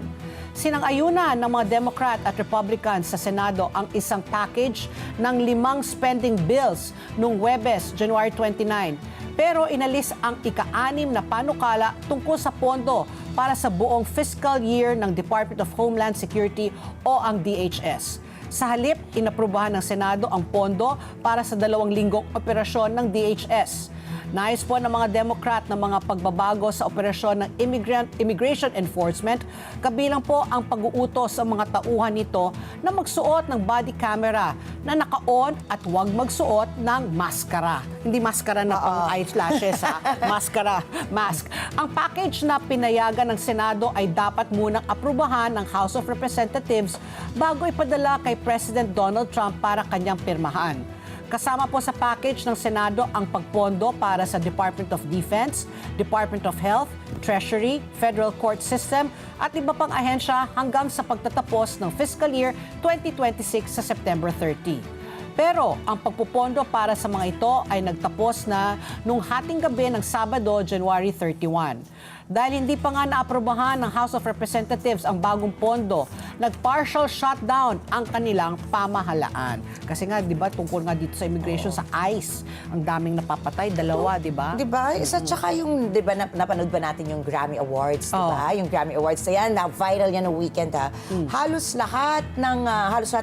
Sinang-ayunan ng mga Democrat at Republicans sa Senado ang isang package ng 5 spending bills noong Huwebes, January 29. Pero inalis ang ika-6 na panukala tungkol sa pondo para sa buong fiscal year ng Department of Homeland Security o ang DHS. Sa halip, inaprubahan ng Senado ang pondo para sa 2 linggong operasyon ng DHS. Nais po ng mga Democrat na mga pagbabago sa operasyon ng Immigration Enforcement, kabilang po ang pag-uutos sa mga tauhan nito na magsuot ng body camera na naka-on at huwag magsuot ng maskara. Hindi maskara na pang eyelashes, ha? Maskara, mask. Ang package na pinayagan ng Senado ay dapat munang aprubahan ng House of Representatives bago ipadala kay President Donald Trump para kanyang pirmahan. Kasama po sa package ng Senado ang pagpondo para sa Department of Defense, Department of Health, Treasury, Federal Court System at iba pang ahensya hanggang sa pagtatapos ng fiscal year 2026 sa September 30. Pero ang pagpupondo para sa mga ito ay nagtapos na nung hating gabi ng Sabado, January 31. Dahil hindi pa nga naaprubahan ng House of Representatives ang bagong pondo, nag-partial shutdown ang kanilang pamahalaan. Kasi nga, di ba, tungkol nga dito sa immigration, sa ICE, ang daming napapatay, 2, di ba? Di ba? Isa tsaka yung, di ba, napanood ba natin yung Grammy Awards, di ba? Yung Grammy Awards na yan, na-viral yan ng weekend, ha? Halos lahat ng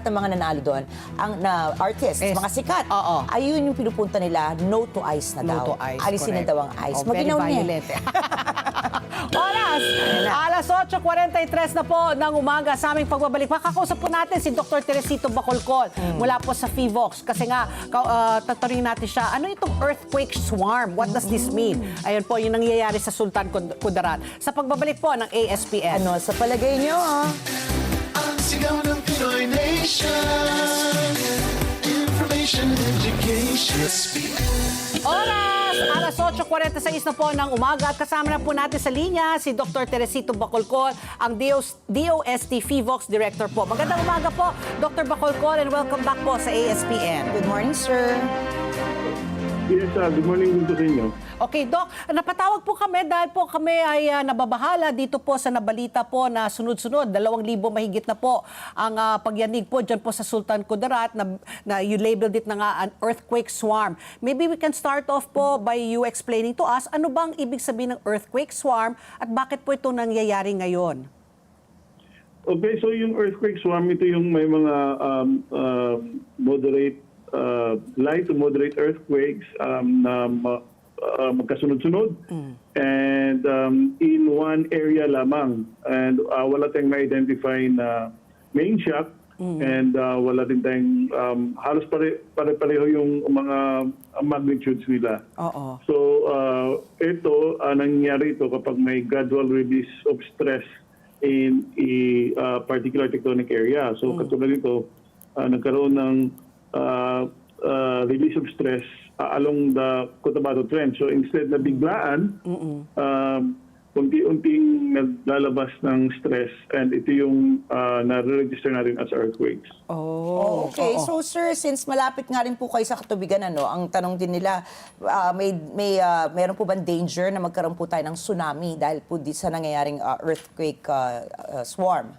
mga nanalo doon, ang artists, mga sikat, ayun yung pinupunta nila, no to ICE na daw. No to ICE, Alisin na correct. daw ang ICE. Very Maginaw niya. violent. Oras! Alas 8:43 na po ng umaga sa aming pagbabalik. Makakausap po natin si Dr. Teresito Bacolcol mula po sa FIVOX. Kasi nga, tatanungin natin siya, ano itong earthquake swarm? What does this mean? Ayun po, yung nangyayari sa Sultan Kudarat. Sa pagbabalik po ng ASPN. Ano, sa palagay nyo, Ang sigaw ng Pinoy Nation. Information and education. Oras! Alas 8:46 na po ng umaga at kasama na po natin sa linya si Dr. Teresito Bacolcol, ang DOST FIVOX Director po. Magandang umaga po, Dr. Bacolcol, and welcome back po sa ASPN. good morning, sir. Yes, good morning din po sa inyo. Okay, Doc, napatawag po kami dahil po kami ay nababahala dito po sa nabalita po na sunod-sunod, 2,000 mahigit na po ang pagyanig po dyan po sa Sultan Kudarat na you labeled it na nga an earthquake swarm. Maybe we can start off po by you explaining to us ano bang ibig sabihin ng earthquake swarm at bakit po ito nangyayari ngayon? Okay, so yung earthquake swarm, ito yung may mga moderate, light to moderate earthquakes na magkasunod-sunod and in one area lamang. And wala tayong ma-identify na main shock and wala din tayong halos pare-pareho yung mga magnitudes nila. Oo. So ito, nangyayari ito kapag may gradual release of stress in a particular tectonic area. So katulad nito, nagkaroon ng release of stress along the Cotabato Trench. So instead na biglaan, unti-unting naglalabas ng stress, and ito yung nare-register natin as earthquakes. Oh, okay. So sir, since malapit nga rin po kayo sa katubigan, ang tanong din nila, meron po bang danger na magkaroon po tayo ng tsunami dahil po sa nangyayaring earthquake swarm?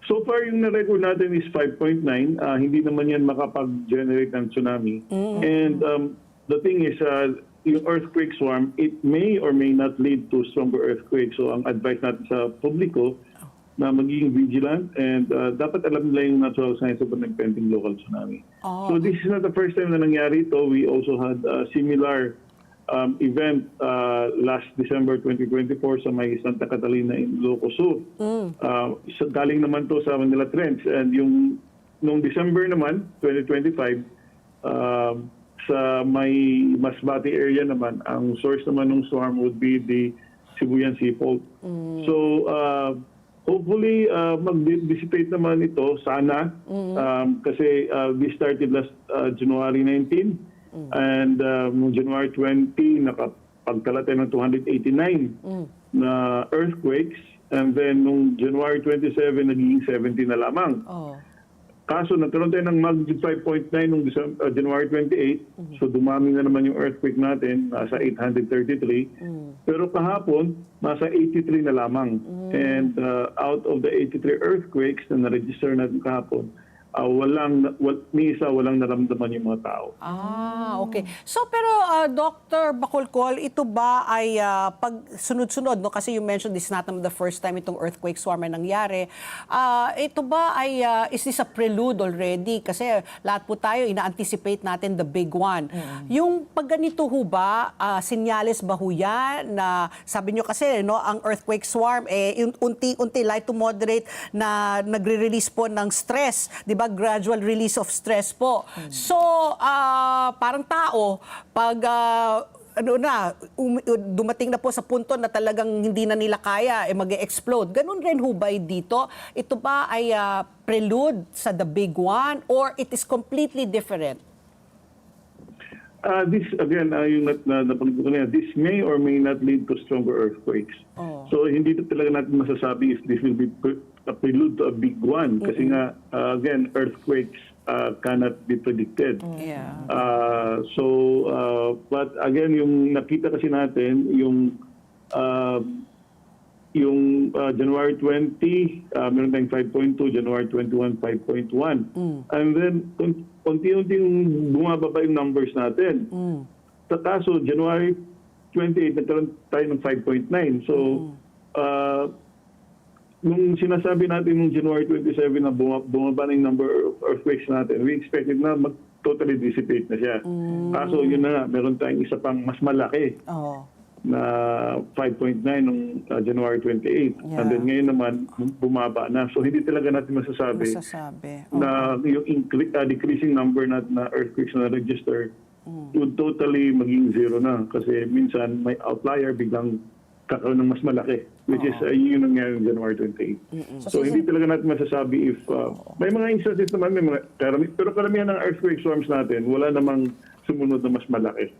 So far, yung na-record natin is 5.9. Hindi naman yan makapag-generate ng tsunami. And the thing is, yung earthquake swarm, it may or may not lead to stronger earthquakes. So ang advice natin sa publiko na magiging vigilant, and dapat alam nila yung natural signs of an impending local tsunami. So this is not the first time na nangyari ito. We also had a similar event last December 2024 sa may Santa Catalina in Ilocos Sur. Galing naman to sa Manila Trench, and yung nung December naman 2025 sa may Masbate area naman, ang source naman ng storm would be the Sibuyan Sea Fault. So hopefully mag-dissipate naman ito sana, kasi we started last January 19. And noong January 20, nakapagtala tayo ng 289 na earthquakes. And then noong January 27, naging 70 na lamang. Kaso nagkaroon tayo ng magnitude 5.9 noong January 28. So dumami na naman yung earthquake natin, nasa 833. Pero kahapon, nasa 83 na lamang. And out of the 83 earthquakes na na-register natin kahapon, ni isa walang naramdaman yung mga tao. Okay. So pero Dr. Bacolcol, ito ba ay pag sunod-sunod, no? Kasi you mentioned this is not the first time itong earthquake swarm ay nangyari. Ito ba ay is this a prelude already? Kasi lahat po tayo ina-anticipate natin the big one. Yung pag ganito ho ba, senyales ba ho yan na sabi nyo kasi no, ang earthquake swarm unti-unti light to moderate na nagre-release po ng stress, 'di ba? Gradual release of stress po. So, parang tao, pag dumating na po sa punto na talagang hindi na nila kaya, mag-explode. Ganun rin hubay dito. Ito ba ay prelude sa the big one, or it is completely different? This, again, yung napanggit ko na, this may or may not lead to stronger earthquakes. So, hindi talaga natin masasabi if this will be a prelude to a big one. Kasi nga, again, earthquakes cannot be predicted. Yeah. But again, yung nakita kasi natin, yung January 20, meron tayong 5.2, January 21, 5.1. And then, unti-unting bumababa yung numbers natin. Sa kaso, January 28, nagkaroon tayo ng 5.9. So, nung sinasabi natin nung January 27 na bumaba na yung number of earthquakes natin, we expected na totally dissipate na siya. Kaso, yun na nga, meron tayong isa pang mas malaki. Na 5.9 nung January 28. Yeah. And then ngayon naman, bumaba na. So hindi talaga natin masasabi. Na yung decreasing number na earthquakes na register would totally maging zero na. Kasi minsan may outlier, biglang kakaroon ng mas malaki. Which is yun yung nangyari ng January 28. So hindi talaga natin masasabi if may mga instances naman, may mga pero karamihan ng earthquake swarms natin, wala namang sumunod na mas malaki.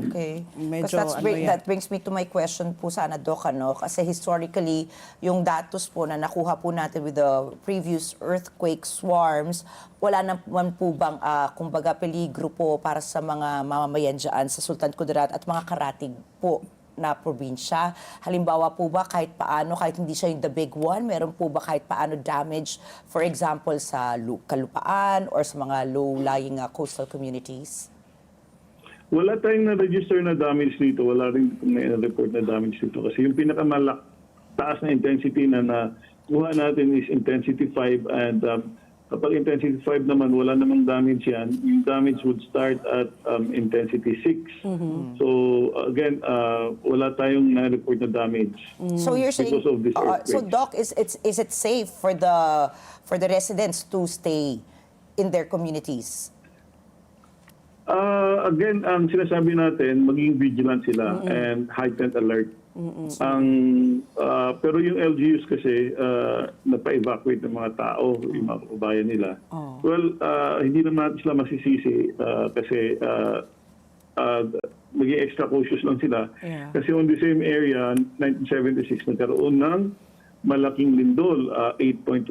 Okay. Medyo, that brings me to my question po sana, Doc, kasi historically, yung datos po na nakuha po natin with the previous earthquake swarms, wala naman po bang, kumbaga, peligro po para sa mga mamamayan dyan sa Sultan Kudarat at mga karatig po na probinsya? Halimbawa po ba kahit paano, kahit hindi siya yung the big one, meron po ba kahit paano damage, for example, sa kalupaan or sa mga low-lying coastal communities? Wala tayong na-register na damage dito. Wala rin na-report na damage dito. Kasi yung taas na intensity na nakuha natin is intensity 5, and kapag intensity 5 naman, wala namang damage yan. Yung damage would start at intensity 6. So again, wala tayong na-report na damage. So you're saying, because of this so earthquake. Doc, is it safe for the residents to stay in their communities? Again, ang sinasabi natin, maging vigilant sila and heightened alert. Pero yung LGUs kasi napa-evacuate ng mga tao, yung mga kababayan nila. Well, hindi naman natin sila masisisi kasi maging extra cautious lang sila. Yeah. Kasi on the same area, 1976, nagkaroon ng malaking lindol, 8.1,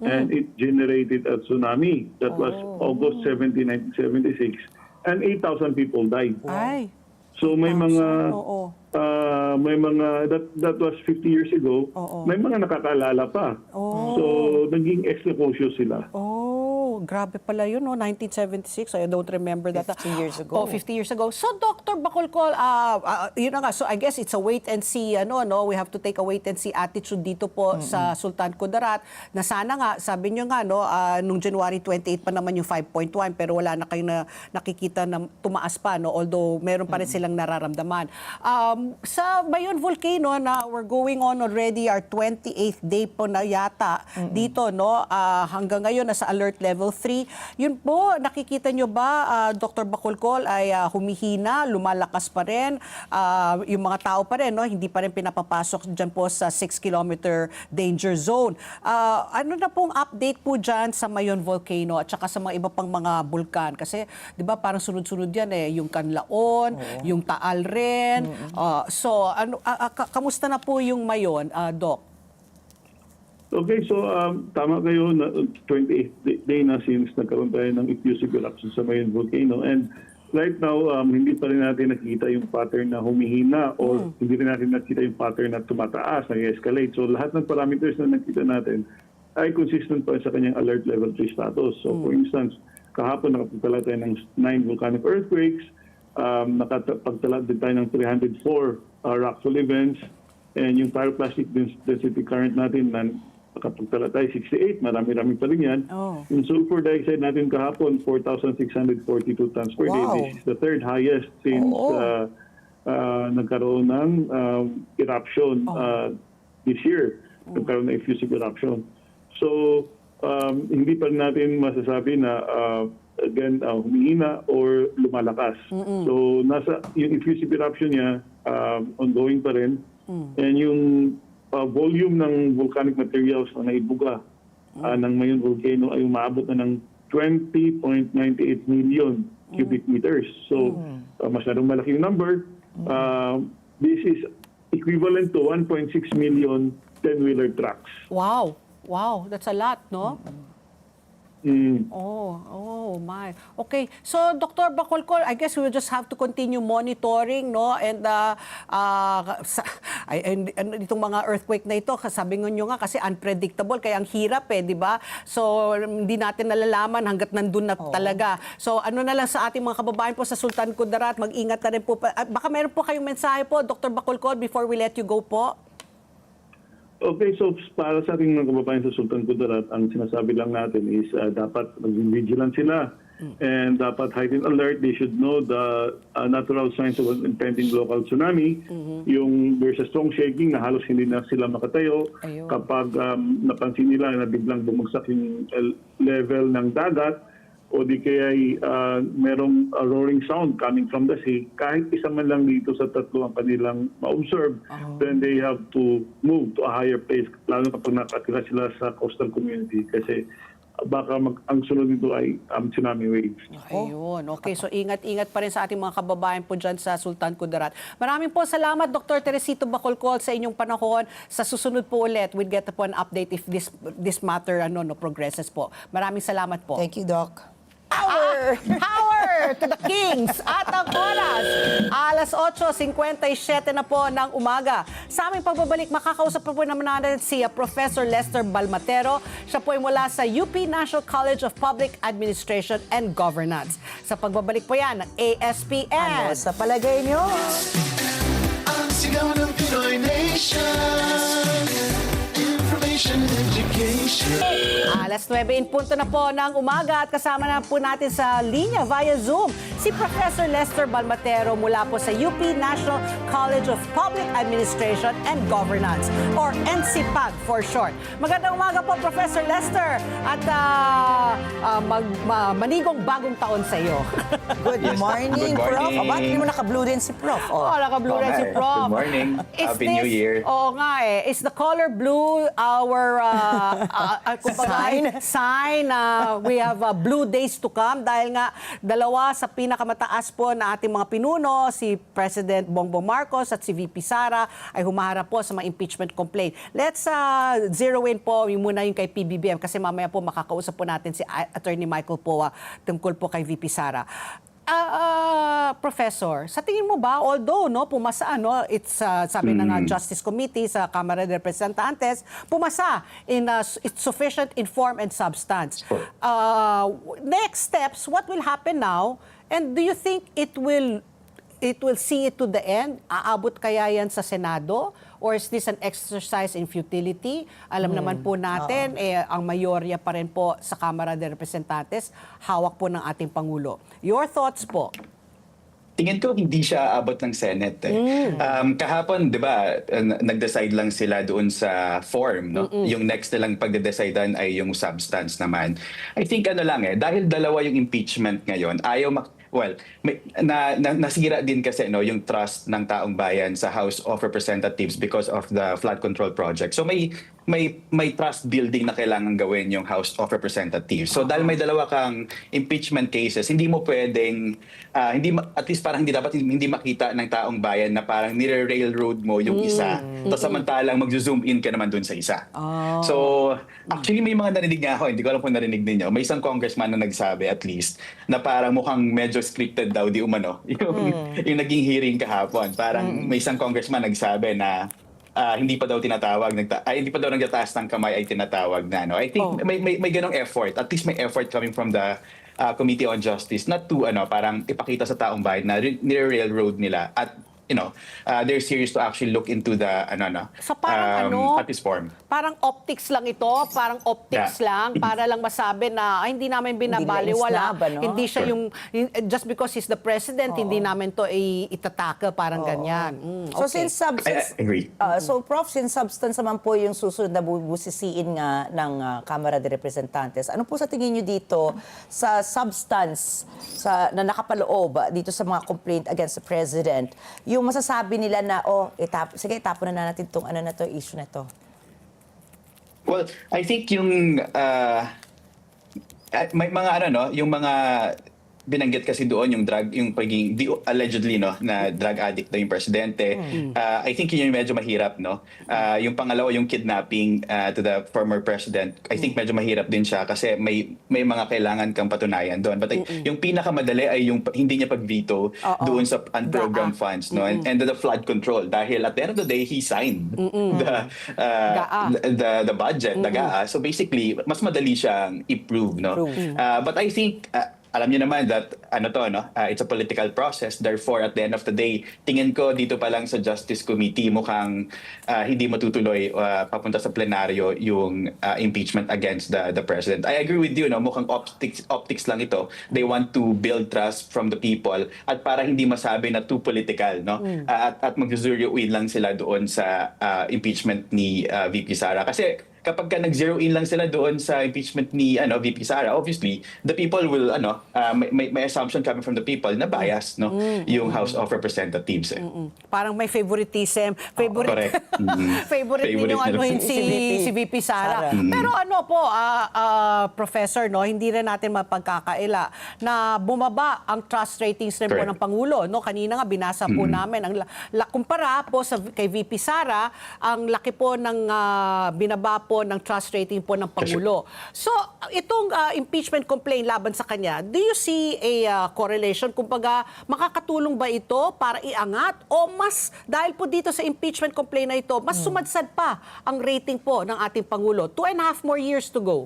and it generated a tsunami. That was August 17, 1976, and 8,000 people died. Ay. So may mga Oo. that was 50 years ago. Oo. May mga nakakaalala pa. So naging extra cautious sila. Oh, grabe pala yun, no? 1976. I don't remember that. 50 years ago. Oh, 50 years ago. So, Dr. Bacolcol, yun na nga. So, I guess it's a wait and see, no? We have to take a wait and see attitude dito po sa Sultan Kudarat. Na sana nga, sabi nyo nga, no, nung January 28 pa naman yung 5.1, pero wala na kayong nakikita na tumaas pa, no? Although, meron pa rin silang nararamdaman. Sa Mayon Volcano, na we're going on already our 28th day po na yata dito, no? Hanggang ngayon, nasa alert level 3. Yun po, nakikita nyo ba, Dr. Bacolcol, ay humihina, lumalakas pa rin, yung mga tao pa rin, no? Hindi pa rin pinapapasok dyan po sa 6-kilometer danger zone. Ano na pong update po dyan sa Mayon Volcano at saka sa mga iba pang mga bulkan? Kasi, di ba, parang sunod-sunod yan yung Canlaon, yung Taal rin. So, kamusta na po yung Mayon, Doc? Okay, so tama kayo na 28th day na since nagkaroon tayo ng effusive eruption sa Mayon Volcano. And right now, hindi pa rin natin nakikita yung pattern na humihina or hindi rin natin nakikita yung pattern na tumataas, nag-escalate. So lahat ng parameters na nakita natin ay consistent pa sa kanyang alert level 3 status. So for instance, kahapon nakapagtala tayo ng 9 volcanic earthquakes, nakapagtala din tayo ng 304 rockfall events, and yung pyroclastic density current natin na nakapagtala tayo 68, marami-rami pa rin yan. Yung sulfur dioxide natin kahapon, 4,642 tons per day. Wow. This is the third highest since nagkaroon ng eruption this year. Nagkaroon ng effusive eruption. So, hindi pa rin natin masasabi na again, humihina or lumalakas. So, yung effusive eruption niya, ongoing pa rin. And yung volume ng volcanic materials na naibuga ng Mayon Volcano ay umaabot na ng 20.98 million cubic meters. So, masyadong malaking number. This is equivalent to 1.6 million 10-wheeler trucks. Wow. Wow, that's a lot, no? Oh my. Okay, so Dr. Bacolcol, I guess we will just have to continue monitoring, no? And itong mga earthquake na ito, sabi nyo nga kasi unpredictable, kaya ang hirap di ba? So hindi natin nalalaman hanggat nandun na talaga. So ano na lang sa ating mga kababayan po sa Sultan Kudarat, mag-ingat na rin po. Baka meron po kayong mensahe po, Dr. Bacolcol, before we let you go po. Okay, so para sa ating mga kababayan sa Sultan Kudarat, ang sinasabi lang natin is dapat maging vigilant sila and dapat heightened alert. They should know the natural signs of an impending local tsunami. Yung there's a strong shaking na halos hindi na sila makatayo. Kapag napansin nila na biglang bumagsak yung level ng dagat, o di kaya merong roaring sound coming from the sea, kahit isa man lang dito sa tatlo ang kanilang ma-observe, then they have to move to a higher place, lalo kapag nakatira sila sa coastal community kasi baka ang sunod nito ay tsunami waves. Ayun. Okay, so ingat-ingat pa rin sa ating mga kababayan po dyan sa Sultan Kudarat. Maraming po salamat, Dr. Teresito Bacolcol, sa inyong panahon. Sa susunod po ulit, we'll get po an update if this matter progresses po. Maraming salamat po. Thank you, Doc. Power! Power to the Kings! At ang oras, alas 8:57 na po ng umaga. Sa aming pagbabalik, makakausap po naman natin si Professor Lester Balmatero. Siya po ay mula sa UP National College of Public Administration and Governance. Sa pagbabalik po yan ng ASPN. Ano sa palagay nyo? Ang sigaw ng Pinoy Nation. Information Information and education. Alas 9 in punto na po ng umaga at kasama na po natin sa linya via Zoom si Professor Lester Balmatero mula po sa UP National College of Public Administration and Governance or NCPAG for short. Magandang umaga po Professor Lester at manigong bagong taon sa iyo. Good morning, good Prof. morning. Aba, hindi mo naka-blue din si Prof. Oh, naka-blue rin si Prof. Good morning. Is Happy New Year. Oo nga eh. Is the color blue our sign na we have blue days to come? Dahil nga dalawa sa pinakamataas po na ating mga pinuno, si President Bongbong Marcos at si VP Sara ay humaharap po sa mga impeachment complaint. Let's zero in po muna yung kay PBBM kasi mamaya po makakausap po natin si Attorney Michael Poa tungkol po kay VP Sara. Professor, sa tingin mo ba, although pumasa, it's sabi ng Justice Committee sa Kamara de Representantes, pumasa in it's sufficient in form and substance. Next steps, what will happen now? And do you think it will see it to the end? Aabot kaya yan sa Senado? Or is this an exercise in futility? Alam naman po natin, ang mayorya pa rin po sa Kamara de Representantes, hawak po ng ating Pangulo. Your thoughts po? Tingin ko hindi siya abot ng Senate. Kahapon, di ba, nag-decide lang sila doon sa form. No? Yung next nilang pagde-decidean ay yung substance naman. I think dahil dalawa yung impeachment ngayon, nasira din kasi yung trust ng taong bayan sa House of Representatives because of the flood control project. So may trust building na kailangan gawin yung House of Representatives. So dahil may dalawa kang impeachment cases, hindi mo pwedeng at least parang hindi makita ng taong bayan na parang nire-railroad mo yung isa. Tapos samantalang mag-zoom in ka naman dun sa isa. So actually may mga narinig nga ako, hindi ko alam kung narinig ninyo. May isang congressman na nagsabi at least na parang mukhang medyo scripted daw di umano yung naging hearing kahapon. Parang may isang congressman nagsabi na hindi pa daw hindi pa daw nagtataas ng kamay ay tinatawag na. I think may ganong effort. At least may effort coming from the Committee on Justice not to parang ipakita sa taong bayan na nire-railroad nila at they're serious to actually look into the So parang at this form. Parang optics lang ito, parang optics lang para lang masabi na hindi namin binabaliwala. Hindi siya just because he's the president, hindi namin to itatake parang ganyan. So since substance, I agree. So Prof, since substance naman po yung susunod na bubusisiin nga ng Kamara de Representantes, ano po sa tingin nyo dito sa substance na nakapaloob dito sa mga complaint against the President, yung masasabi nila na, sige, itapon na natin itong issue na to? Well, I think yung may mga yung mga binanggit kasi doon yung pagiging allegedly na drug addict na yung presidente. I think yun yung medyo mahirap yung pangalawa yung kidnapping to the former president. I think medyo mahirap din siya kasi may mga kailangan kang patunayan doon. But yung pinakamadali ay yung hindi niya pag-veto doon sa unprogrammed funds and the flood control dahil at the end of the day he signed the budget, the GAA. So basically mas madali siyang i-prove but I think alam niyo naman that it's a political process. Therefore, at the end of the day, tingin ko dito pa lang sa Justice Committee mukhang hindi matutuloy papunta sa plenaryo yung impeachment against the president. I agree with you, mukhang optics lang ito. They want to build trust from the people at para hindi masabi na too political, at mag-zero in lang sila doon sa impeachment ni VP Sara. Kasi kapag nag-zero in lang sila doon sa impeachment ni VP Sara, obviously the people will may assumption coming from the people na bias yung House of Representatives. Parang may favoritism. Correct. Favorite ninyong si VP Sara. Pero Professor, hindi rin natin mapagkakaila na bumaba ang trust ratings rin po ng Pangulo. Kanina nga binasa po namin kumpara po kay VP Sara, ang laki po ng binaba po ng trust rating po ng Pangulo. So, itong impeachment complaint laban sa kanya, do you see a correlation? Kumbaga, makakatulong ba ito para iangat? O mas, dahil po dito sa impeachment complaint na ito, mas sumadsad pa ang rating po ng ating Pangulo? 2.5 more years to go.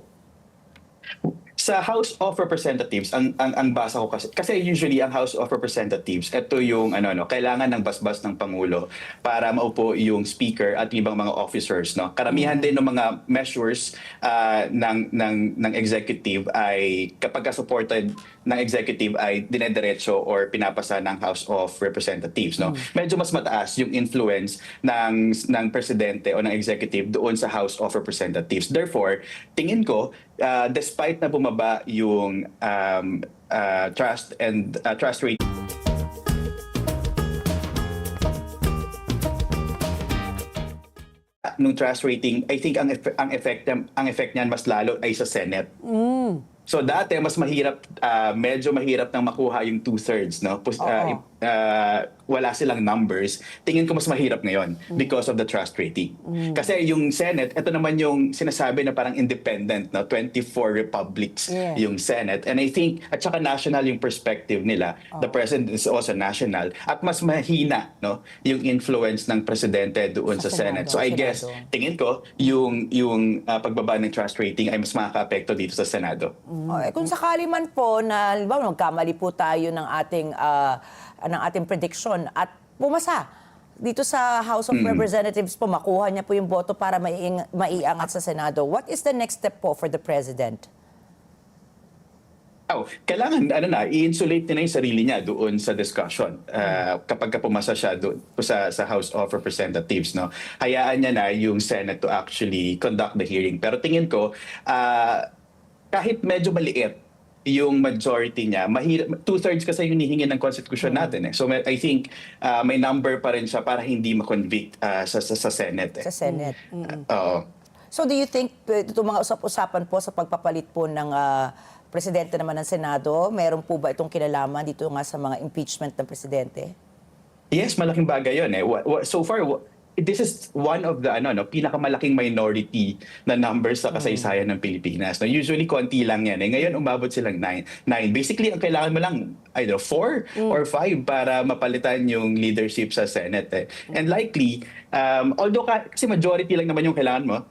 Sa House of Representatives, ang basa ko kasi usually ang House of Representatives, ito yung kailangan ng basbas ng Pangulo para maupo yung Speaker at ibang mga officers, no. Karamihan din ng mga measures ng executive ay kapag supported ng executive ay dinediretso or pinapasa ng House of Representatives, no. Medyo mas mataas yung influence ng presidente o ng executive doon sa House of Representatives. Therefore, tingin ko despite na bumaba yung trust rate nung trust rating, I think ang effect niyan mas lalo ay sa Senate. So dati mas mahirap, medyo mahirap nang makuha yung 2/3, no? Wala silang numbers. Tingin ko mas mahirap ngayon because of the trust rating. Kasi yung Senate, ito naman yung sinasabi na parang independent, no? 24 republics yung Senate. And I think, at saka national yung perspective nila. The president is also national. At mas mahina, no? Yung influence ng presidente doon sa Senate. So I guess, tingin ko, yung pagbaba ng trust rating ay mas makaka-apekto dito sa Senado. Okay, kung sakali man po na halimbawa magkamali po tayo ng ating prediction at pumasa dito sa House of Representatives po, makuha niya po yung boto para maiangat sa Senado. What is the next step po for the President? Kailangan i-insulate niya yung sarili niya doon sa discussion. Kapag pumasa siya doon sa House of Representatives, no, hayaan niya na yung Senate to actually conduct the hearing. Pero tingin ko, kahit medyo maliit yung majority niya, 2/3 kasi yung hinihingi ng konstitusyon natin. So I think may number pa rin siya para hindi ma-convict sa Senate. Sa Senate. Oo. So do you think itong mga usap-usapan po sa pagpapalit po ng presidente naman ng Senado, meron po ba itong kinalaman dito nga sa mga impeachment ng presidente? Yes, malaking bagay yun. So far, this is one of the pinakamalaking minority na numbers sa kasaysayan ng Pilipinas. Usually, konti lang yan. Ngayon, umabot silang 9. Basically, ang kailangan mo lang, 4 or 5 para mapalitan yung leadership sa Senate. And likely, although kasi majority lang naman yung kailangan mo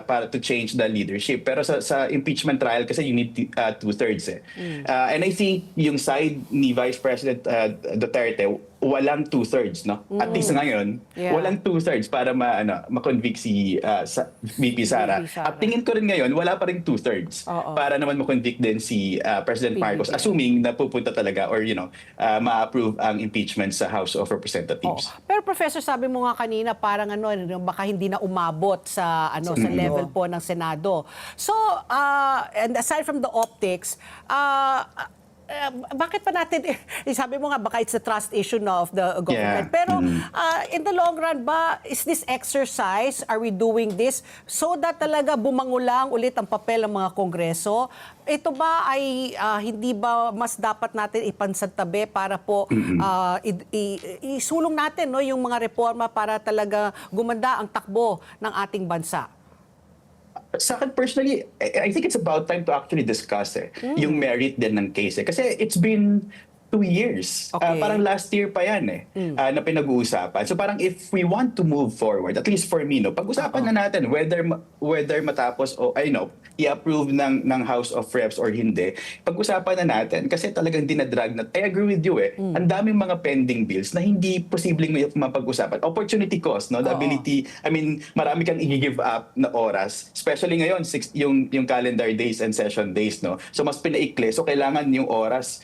para to change the leadership. Pero sa impeachment trial kasi you need 2/3. And I think yung side ni Vice President Duterte, walang 2/3, no? At least ngayon, walang 2/3 para ma-convict si VP Sara. At tingin ko rin ngayon, wala pa rin 2/3 para naman ma-convict din si President Marcos, assuming na pupunta talaga or ma-approve ang impeachment sa House of Representatives. Pero Professor, sabi mo nga kanina parang baka hindi na umabot sa sa level po ng Senado. So, and aside from the optics, bakit pa natin, sabi mo nga baka it's a trust issue of the government. Pero in the long run ba, is this exercise, are we doing this so that talaga bumangulang ulit ang papel ng mga Kongreso? Ito ba ay hindi ba mas dapat natin ipansantabi para po isulong natin yung mga reforma para talaga gumanda ang takbo ng ating bansa? Sa akin personally, I think it's about time to actually discuss yung merit din ng case. Kasi it's been 2 years. Okay. Parang last year pa yan na pinag-uusapan. So parang if we want to move forward, at least for me, pag-usapan na natin whether matapos o i-approve ng House of Reps or hindi, pag-usapan na natin kasi talagang dinadrag na. I agree with you ang daming mga pending bills na hindi posibleng mapag-usapan. Opportunity cost, no? The ability, marami kang i-give up na oras, especially ngayon, yung calendar days and session days, no? So mas pinaikli. So kailangan yung oras,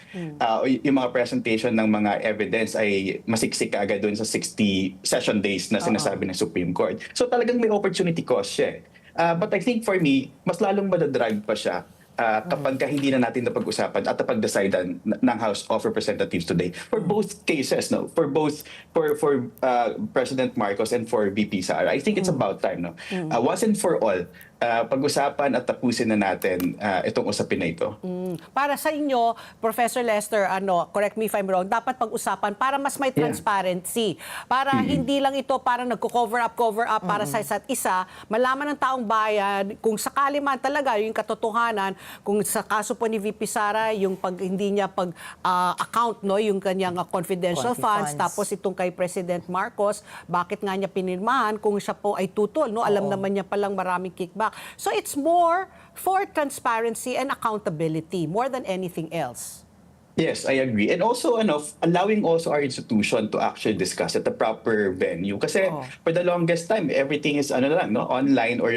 yung mga presentation ng mga evidence ay masiksik agad doon sa 60 session days na sinasabi ng Supreme Court. So talagang may opportunity cost siya. But I think for me, mas lalong madadrag pa siya kapag hindi na natin napag-usapan at napag-decidan ng House of Representatives today for both cases, no? For both for President Marcos and for VP Sara. I think it's about time, no? Once and for all, pag-usapan at tapusin na natin itong usapin na ito. Para sa inyo, Professor Lester, correct me if I'm wrong, dapat pag-usapan para mas may transparency. Para hindi lang ito parang nagko-cover up para sa isa't isa, malaman ng taong bayan kung sakali man talaga yung katotohanan, kung sa kaso po ni VP Sara, yung hindi niya pag-account, yung kanyang confidential funds, tapos itong kay President Marcos, bakit nga niya pinirmahan kung siya po ay tutol, Alam naman niya palang maraming kickback. back. So it's more for transparency and accountability more than anything else. Yes, I agree. And also, allowing also our institution to actually discuss at the proper venue. Kasi for the longest time, everything is online or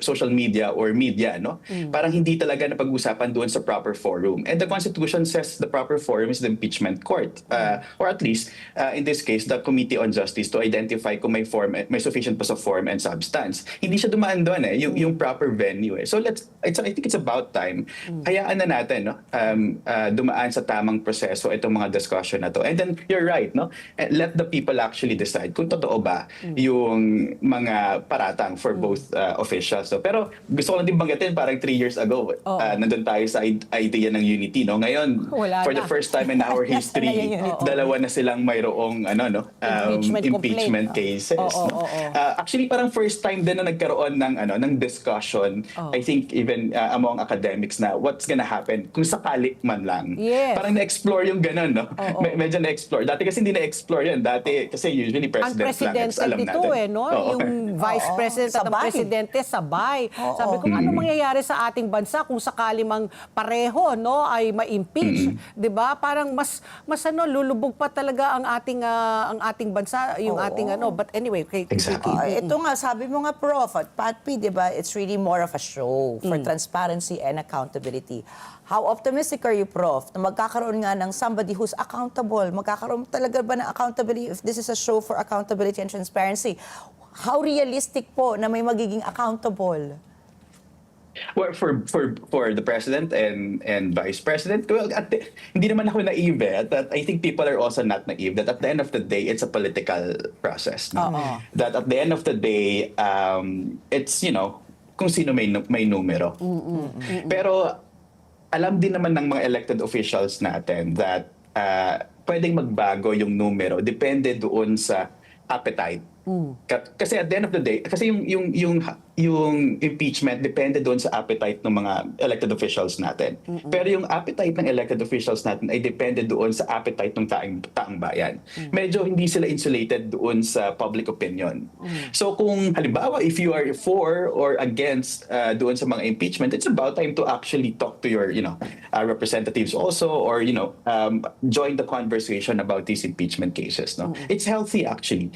social media or media, no? Parang hindi talaga napag-usapan doon sa proper forum. And the Constitution says the proper forum is the impeachment court. Or at least, in this case, the Committee on Justice to identify kung may sufficient pa sa form and substance. Hindi siya dumaan doon yung proper venue. So I think it's about time. Hayaan na natin, no? Dumaan sa tamang proseso itong mga discussion na to. And then you're right, no? And let the people actually decide kung totoo ba yung mga paratang for both officials. So, pero gusto ko lang din banggitin, parang 3 years ago, nandun tayo sa idea ng unity, no? Ngayon, Wala for na. the first time in our history, dalawa na silang mayroong impeachment cases. Actually, parang first time din na nagkaroon ng discussion, I think even among academics na what's gonna happen kung sakali man lang. Yes. Parang na-explore yung ganun, no? Medyo na-explore. Dati kasi hindi na-explore yan. Dati kasi usually Ang president lang. presidente dito no? Yung vice president at ang Sabay. presidente sabay. Sabi ko, ano mangyayari sa ating bansa kung sakali mang pareho, no, ay ma-impeach, 'di ba? Parang mas lulubog pa talaga ang ating bansa, yung ating but anyway, Exactly. Ito nga, sabi mo nga, Prof, at PATP, di ba, it's really more of a show for transparency and accountability. How optimistic are you, Prof, na magkakaroon nga ng somebody who's accountable? Magkakaroon talaga ba ng accountability if this is a show for accountability and transparency? How realistic po na may magiging accountable? Well, for the president and vice president, well, hindi naman ako naive. That I think people are also not naive. That at the end of the day, it's a political process. No? That at the end of the day, it's kung sino may numero. Pero alam din naman ng mga elected officials natin that pwedeng magbago yung numero depende doon sa appetite. Kasi at the end of the day, kasi yung impeachment depende doon sa appetite ng mga elected officials natin. Pero yung appetite ng elected officials natin ay depende doon sa appetite ng taong bayan. Medyo hindi sila insulated doon sa public opinion. So kung halimbawa, if you are for or against doon sa mga impeachment, it's about time to actually talk to your representatives also, or join the conversation about these impeachment cases. No, it's healthy actually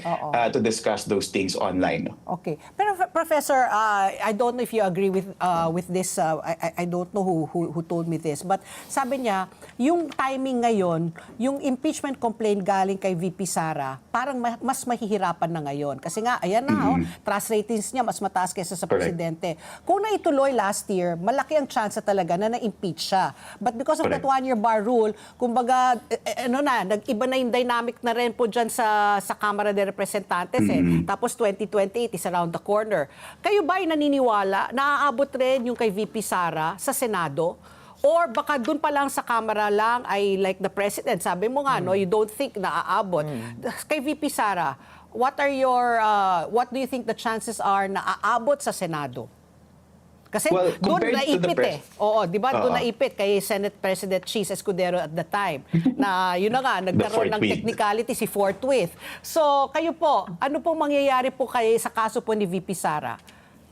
to discuss those things online. No? Okay. Pero Professor, I don't know if you agree with this. I don't know who told me this. But sabi niya, yung timing ngayon, yung impeachment complaint galing kay VP Sara, parang mas mahihirapan na ngayon. Kasi nga, ayan na, trust ratings niya mas mataas kaysa sa presidente. Kung naituloy last year, malaki ang chance talaga na na-impeach siya. But because of that one-year bar rule, kumbaga, nag-iba na yung dynamic na rin po dyan sa Kamara de Representantes. Tapos 2028 is around the corner. Kayo ba ay naniniwala na aabot rin yung kay VP Sara sa Senado? Or baka dun pa lang sa Kamara lang ay like the President, sabi mo nga, you don't think na aabot. Kay VP Sara, what do you think the chances are na aabot sa Senado? Kasi doon naipit Oo, di ba? Doon naipit kay Senate President Cheese Escudero at the time. Na yun na nga, nagkaroon ng technicality si forthwith. So, kayo po, ano pong mangyayari po sa kaso po ni VP Sara?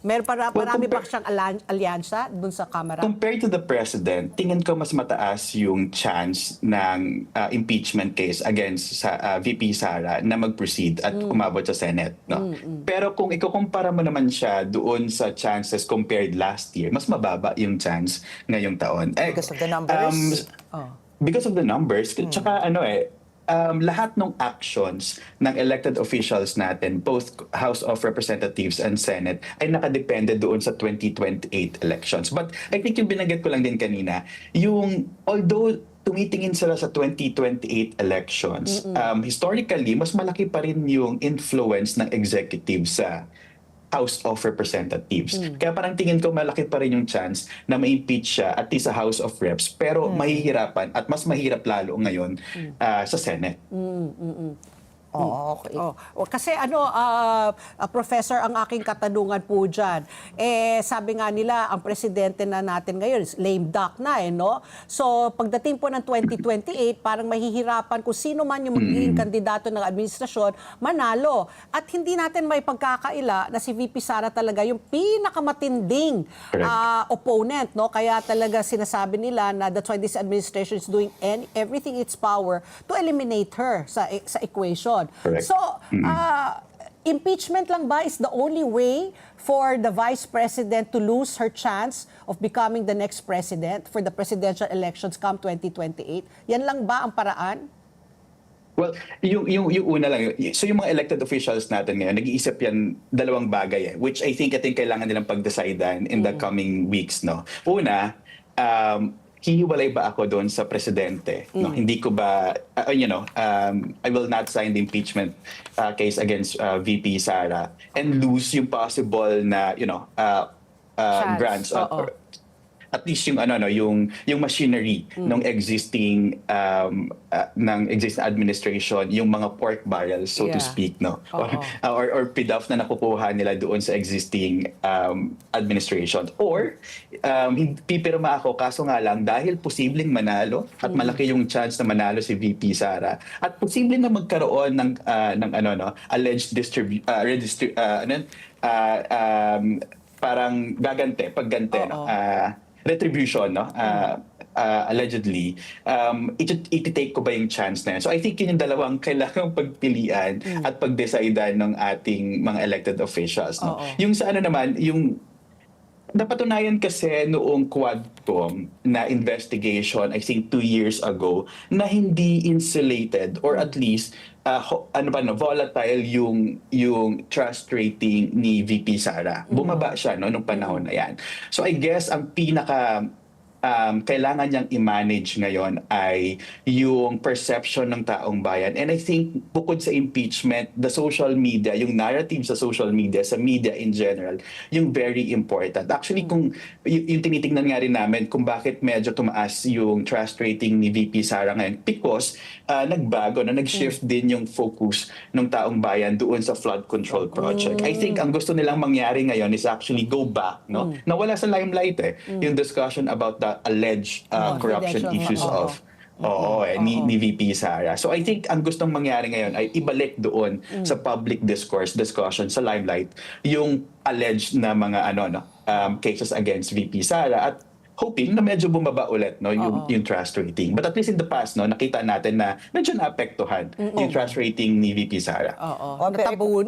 Meron marami ba siyang alyansa doon sa Kamara? Compared to the President, tingin ko mas mataas yung chance ng impeachment case against sa VP Sara na mag-proceed at umabot sa Senate. No? Pero kung ikukumpara mo naman siya doon sa chances compared last year, mas mababa yung chance ngayong taon. Because of the numbers? Because of the numbers. Tsaka lahat ng actions ng elected officials natin, both House of Representatives and Senate, ay nakadepende doon sa 2028 elections. But I think yung binanggit ko lang din kanina, although tumitingin sila sa 2028 elections, historically, mas malaki pa rin yung influence ng executive sa House of Representatives. Kaya parang tingin ko malaki pa rin yung chance na ma-impeach siya at sa House of Reps, pero mahihirapan at mas mahirap lalo ngayon sa Senate. Okay. Kasi Professor, ang aking katanungan po dyan, sabi nga nila, ang presidente na natin ngayon is lame duck na no? So, pagdating po ng 2028, parang mahihirapan kung sino man yung magiging kandidato ng administrasyon, manalo. At hindi natin may pagkakaila na si VP Sara talaga yung pinakamatinding opponent, no? Kaya talaga sinasabi nila na that's why this administration is doing everything its power to eliminate her sa equation. Correct. So, impeachment lang ba is the only way for the Vice President to lose her chance of becoming the next president for the presidential elections come 2028? Yan lang ba ang paraan? Well, yung una lang, so yung mga elected officials natin ngayon, nag-iisip yan dalawang bagay which I think kailangan nilang pag-decidean in the coming weeks, no? Una, hihiwalay ba ako doon sa presidente? No? Hindi ko ba, I will not sign the impeachment case against VP Sara and lose yung possible na, Chance. grants Oo. or at least yung yung machinery ng existing administration, yung mga pork barrels so to Yeah. speak, no, or PDAF na nakukuha nila doon sa existing administration, or pipirma ako kaso nga lang dahil posibleng manalo at malaki yung chance na manalo si VP Sara at posibleng na magkaroon ng alleged parang paggante, no? Retribution, no? Allegedly, iti-take ko ba yung chance na yan? So I think yun yung dalawang kailangang pagpilian at pag-decidean ng ating mga elected officials, no? Yung sa naman, yung napatunayan kasi noong Quadcom na investigation, I think 2 years ago, na hindi insulated or at least volatile yung trust rating ni VP Sara. Bumaba siya nung panahon na yan. So I guess ang pinaka kailangan niyang i-manage ngayon ay yung perception ng taong bayan. And I think bukod sa impeachment, the social media, yung narrative sa social media, sa media in general, yung very important. Actually, kung yung tinitingnan nga rin namin kung bakit medyo tumaas yung trust rating ni VP Sara ngayon, because nagbago, nag-shift din yung focus ng taong bayan doon sa flood control project. I think ang gusto nilang mangyari ngayon is actually go back, no? Nawala sa limelight yung discussion about the alleged corruption Confidential, issues of ni VP Sara. So I think ang gustong mangyari ngayon ay ibalik doon sa public discussion sa limelight yung alleged na mga cases against VP Sara at hoping na medyo bumaba ulit yung trust rating. But at least in the past nakita natin na medyo naapektuhan yung trust rating ni VP Sara.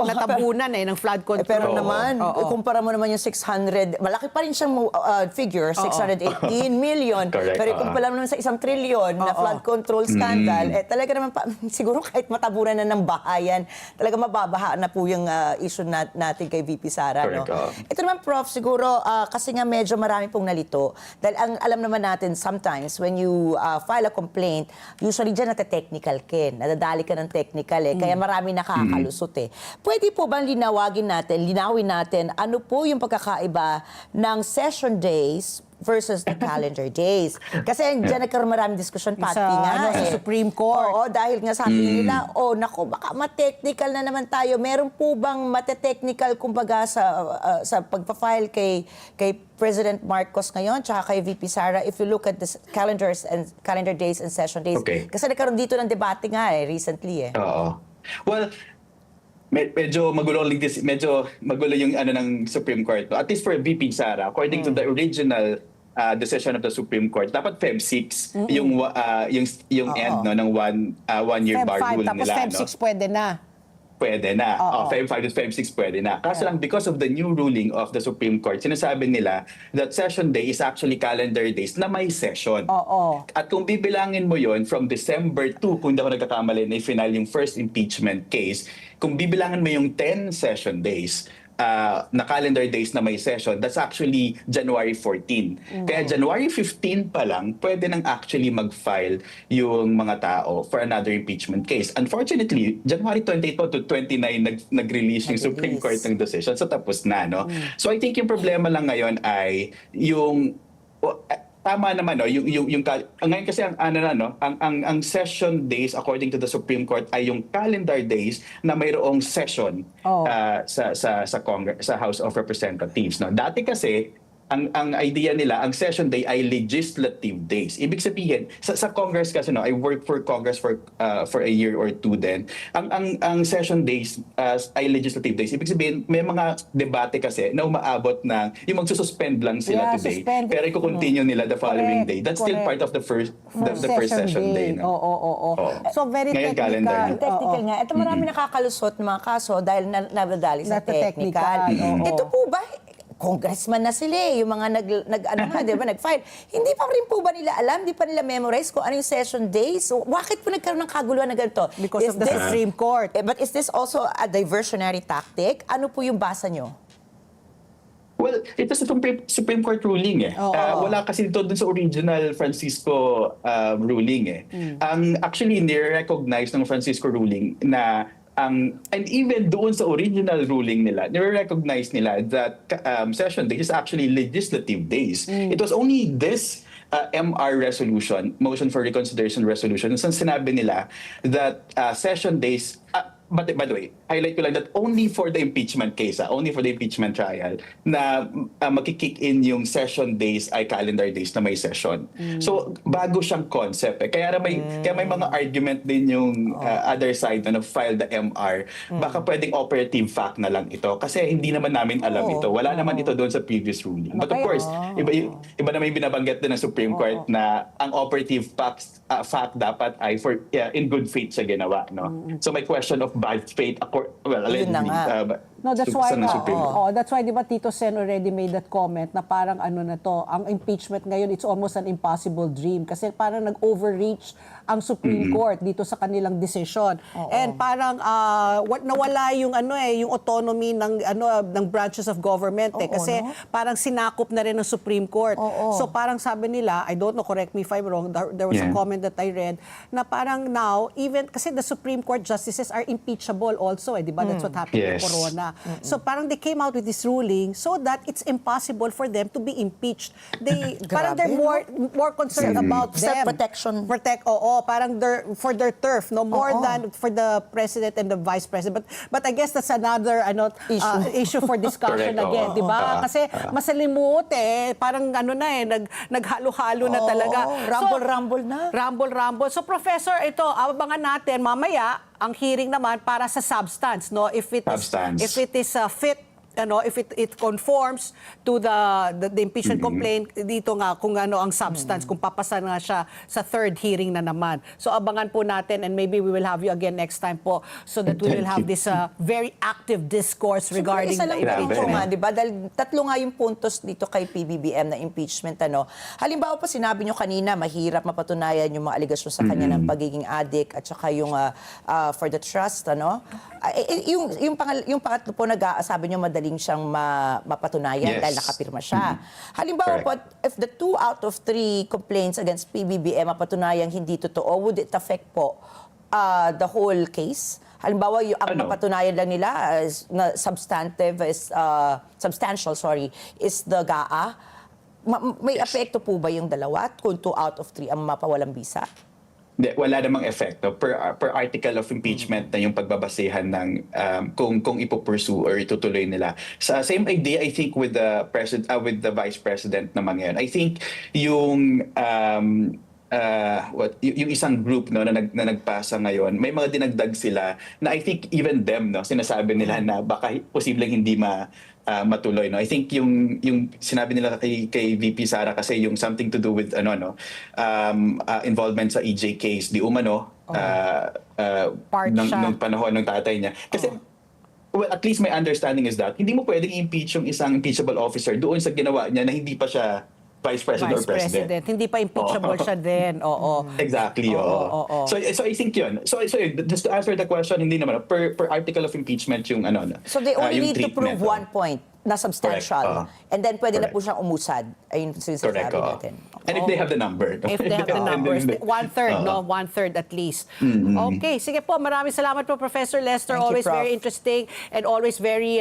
Natabunan ng flood control. Pero naman, kumpara mo naman yung 600, malaki pa rin siyang figure, 618 million. Correct. Pero kumpara mo naman sa 1 trillion na flood control scandal, talaga naman, siguro kahit matabunan na ng bahayan, talaga mababaha na po yung issue natin kay VP Sara. Correct. No? Ito naman, Prof, siguro, kasi nga medyo marami pong nalito. Dahil alam naman natin, sometimes, when you file a complaint, usually dyan nata-technical nadadali ka ng technical kaya marami nakakalusot Pwede po bang linawin natin, ano po yung pagkakaiba ng session days versus the calendar days. Kasi dyan nagkaroon maraming diskusyon pati nga sa Supreme Court. Oo, dahil nga sabi nila, naku, baka ma-technical na naman tayo. Meron po bang mate-technical kumbaga sa pagpa-file kay President Marcos ngayon tsaka kay VP Sara if you look at the calendar days and session days? Okay. Kasi nagkaroon dito ng debate nga recently Oo. Well, medyo magulo yung ng Supreme Court. At least for VP Sara, according to the original decision of the Supreme Court, dapat Feb 6 yung end ng one year Feb bar 5, rule tapos nila. Feb 6 pwede na. Pwede na. Feb 5 to Feb 6 pwede na. Kaso lang, because of the new ruling of the Supreme Court, sinasabi nila that session day is actually calendar days na may session. At kung bibilangin mo yon from December 2, kung hindi ako nagkakamali, na final yung first impeachment case, kung bibilangin mo yung 10 session days, na calendar days na may session, that's actually January 14. Kaya January 15 pa lang, pwede nang actually mag-file yung mga tao for another impeachment case. Unfortunately, January 28 to 29 nag-release yung Supreme Court ng decision. So tapos na, no? So I think yung problema lang ngayon ay yung tama naman no, ngayon kasi ang session days according to the Supreme Court ay yung calendar days na mayroong session sa Congress, sa House of Representatives, no. Dati kasi ang idea nila, ang session day ay legislative days. Ibig sabihin, sa Congress kasi, no, I worked for Congress for a year or two then. Ang session days ay legislative days. Ibig sabihin, may mga debate kasi na umaabot ng, yung magsususpend lang sila today. suspend. Pero i-continue nila the following Correct, day. That's still correct. part of the first session day. No? Oo. So very Ngayon, technical. calendar na. Technical nga. Ito marami nakakalusot ng mga kaso dahil nadadali sa Nata-technical, technical. oo. Ito po ba, congressman na sila yung mga nag-file. Hindi pa rin po ba nila alam, hindi pa nila memorize kung ano yung session days? So, bakit po nagkaroon ng kaguluhan na ganito? Because of the Supreme Court. But is this also a diversionary tactic? Ano po yung basa nyo? Well, ito sa Supreme Court ruling eh. Wala kasi dito dun sa original Francisco ruling eh. Ang actually nire-recognize ng Francisco ruling na and even doon sa original ruling nila, nire-recognize nila that session days is actually legislative days. It was only this MR resolution, motion for reconsideration resolution, saan sinabi nila that session days, but by the way, highlight ko lang that only for the impeachment case, only for the impeachment trial, na makikick in yung session days ay calendar days na may session. So, bago siyang concept. Eh. Kaya may mga argument din yung other side na file the MR. Baka pwedeng operative fact na lang ito. Kasi hindi naman namin alam ito. Wala naman ito doon sa previous ruling. But of course, iba naman yung binabanggit din ng Supreme Court na ang operative fact dapat ay in good faith siya ginawa. No? So, may question of bad faith, allegedly. No, that's why, ng Supreme Court. that's why, di ba, Tito Sen already made that comment na parang na to, ang impeachment ngayon, it's almost an impossible dream kasi parang nag-overreach ang Supreme Court dito sa kanilang decision. And parang nawala yung yung autonomy ng branches of government kasi parang sinakop na rin ng Supreme Court. So parang sabi nila, I don't know, correct me if I'm wrong, there was a comment that I read na parang now, even kasi the Supreme Court justices are impeachable also, di ba? That's what happened with Corona. So parang they came out with this ruling so that it's impossible for them to be impeached. Parang they're more concerned about them. Self-protection. Parang for their turf, no more than for the president and the vice president. But I guess that's another issue for discussion Correct, again, di ba? Kasi masalimuot parang naghalo-halo na talaga. Rumble-rumble na. Rumble. So Professor, ito abangan natin mamaya ang hearing naman para sa substance, no? If it is fit, if it conforms to the impeachment complaint, dito nga kung ano ang substance, kung papasa nga siya sa third hearing na naman. So abangan po natin and maybe we will have you again next time po so that we will have this very active discourse regarding isa lang the din po impeachment. nga, di ba? Dahil tatlo nga yung puntos dito kay PBBM na impeachment. Halimbawa po, sinabi nyo kanina, mahirap mapatunayan yung mga aligasyon sa kanya ng pagiging addict at saka yung for the trust. Yung pangatlo po, sabi nyo madaling siyang mapatunayan dahil nakapirma siya. Halimbawa po, if the 2 out of 3 complaints against PBBM mapatunayan hindi totoo, would it affect po the whole case? Halimbawa, ang mapatunayan lang nila na substantial, is the GAA. May apekto po ba yung dalawa kung 2 out of 3 ang mapawalang bisa? Wala namang epekto per article of impeachment na yung pagbabasehan ng kung ipopursue or itutuloy nila. Sa same idea, I think with the vice president naman ngayon. I think yung yung isang group na nagpasa ngayon, may mga dinagdag sila na I think even them sinasabi nila na baka posibleng hindi matuloy. I think yung sinabi nila kay VP Sara kasi yung something to do with involvement sa EJ case di umano nung panahon ng tatay niya. Kasi well, at least my understanding is that hindi mo pwedeng impeach yung isang impeachable officer doon sa ginawa niya na hindi pa siya Vice President or President. Hindi pa impeachable siya din. Exactly. So I think yun. So just to answer the question, hindi naman per article of impeachment yung So they only need to prove 1 point. na substantial. Correct. And then pwede na po Correct. siyang umusad. Ayun yung sinasabi Correct. oo. natin. And if they have the number. If they have the And numbers, then- one-third, no? One-third at least. Okay, sige po. Maraming salamat po, Professor Lester. Thank you, Always Prof. very interesting and always very,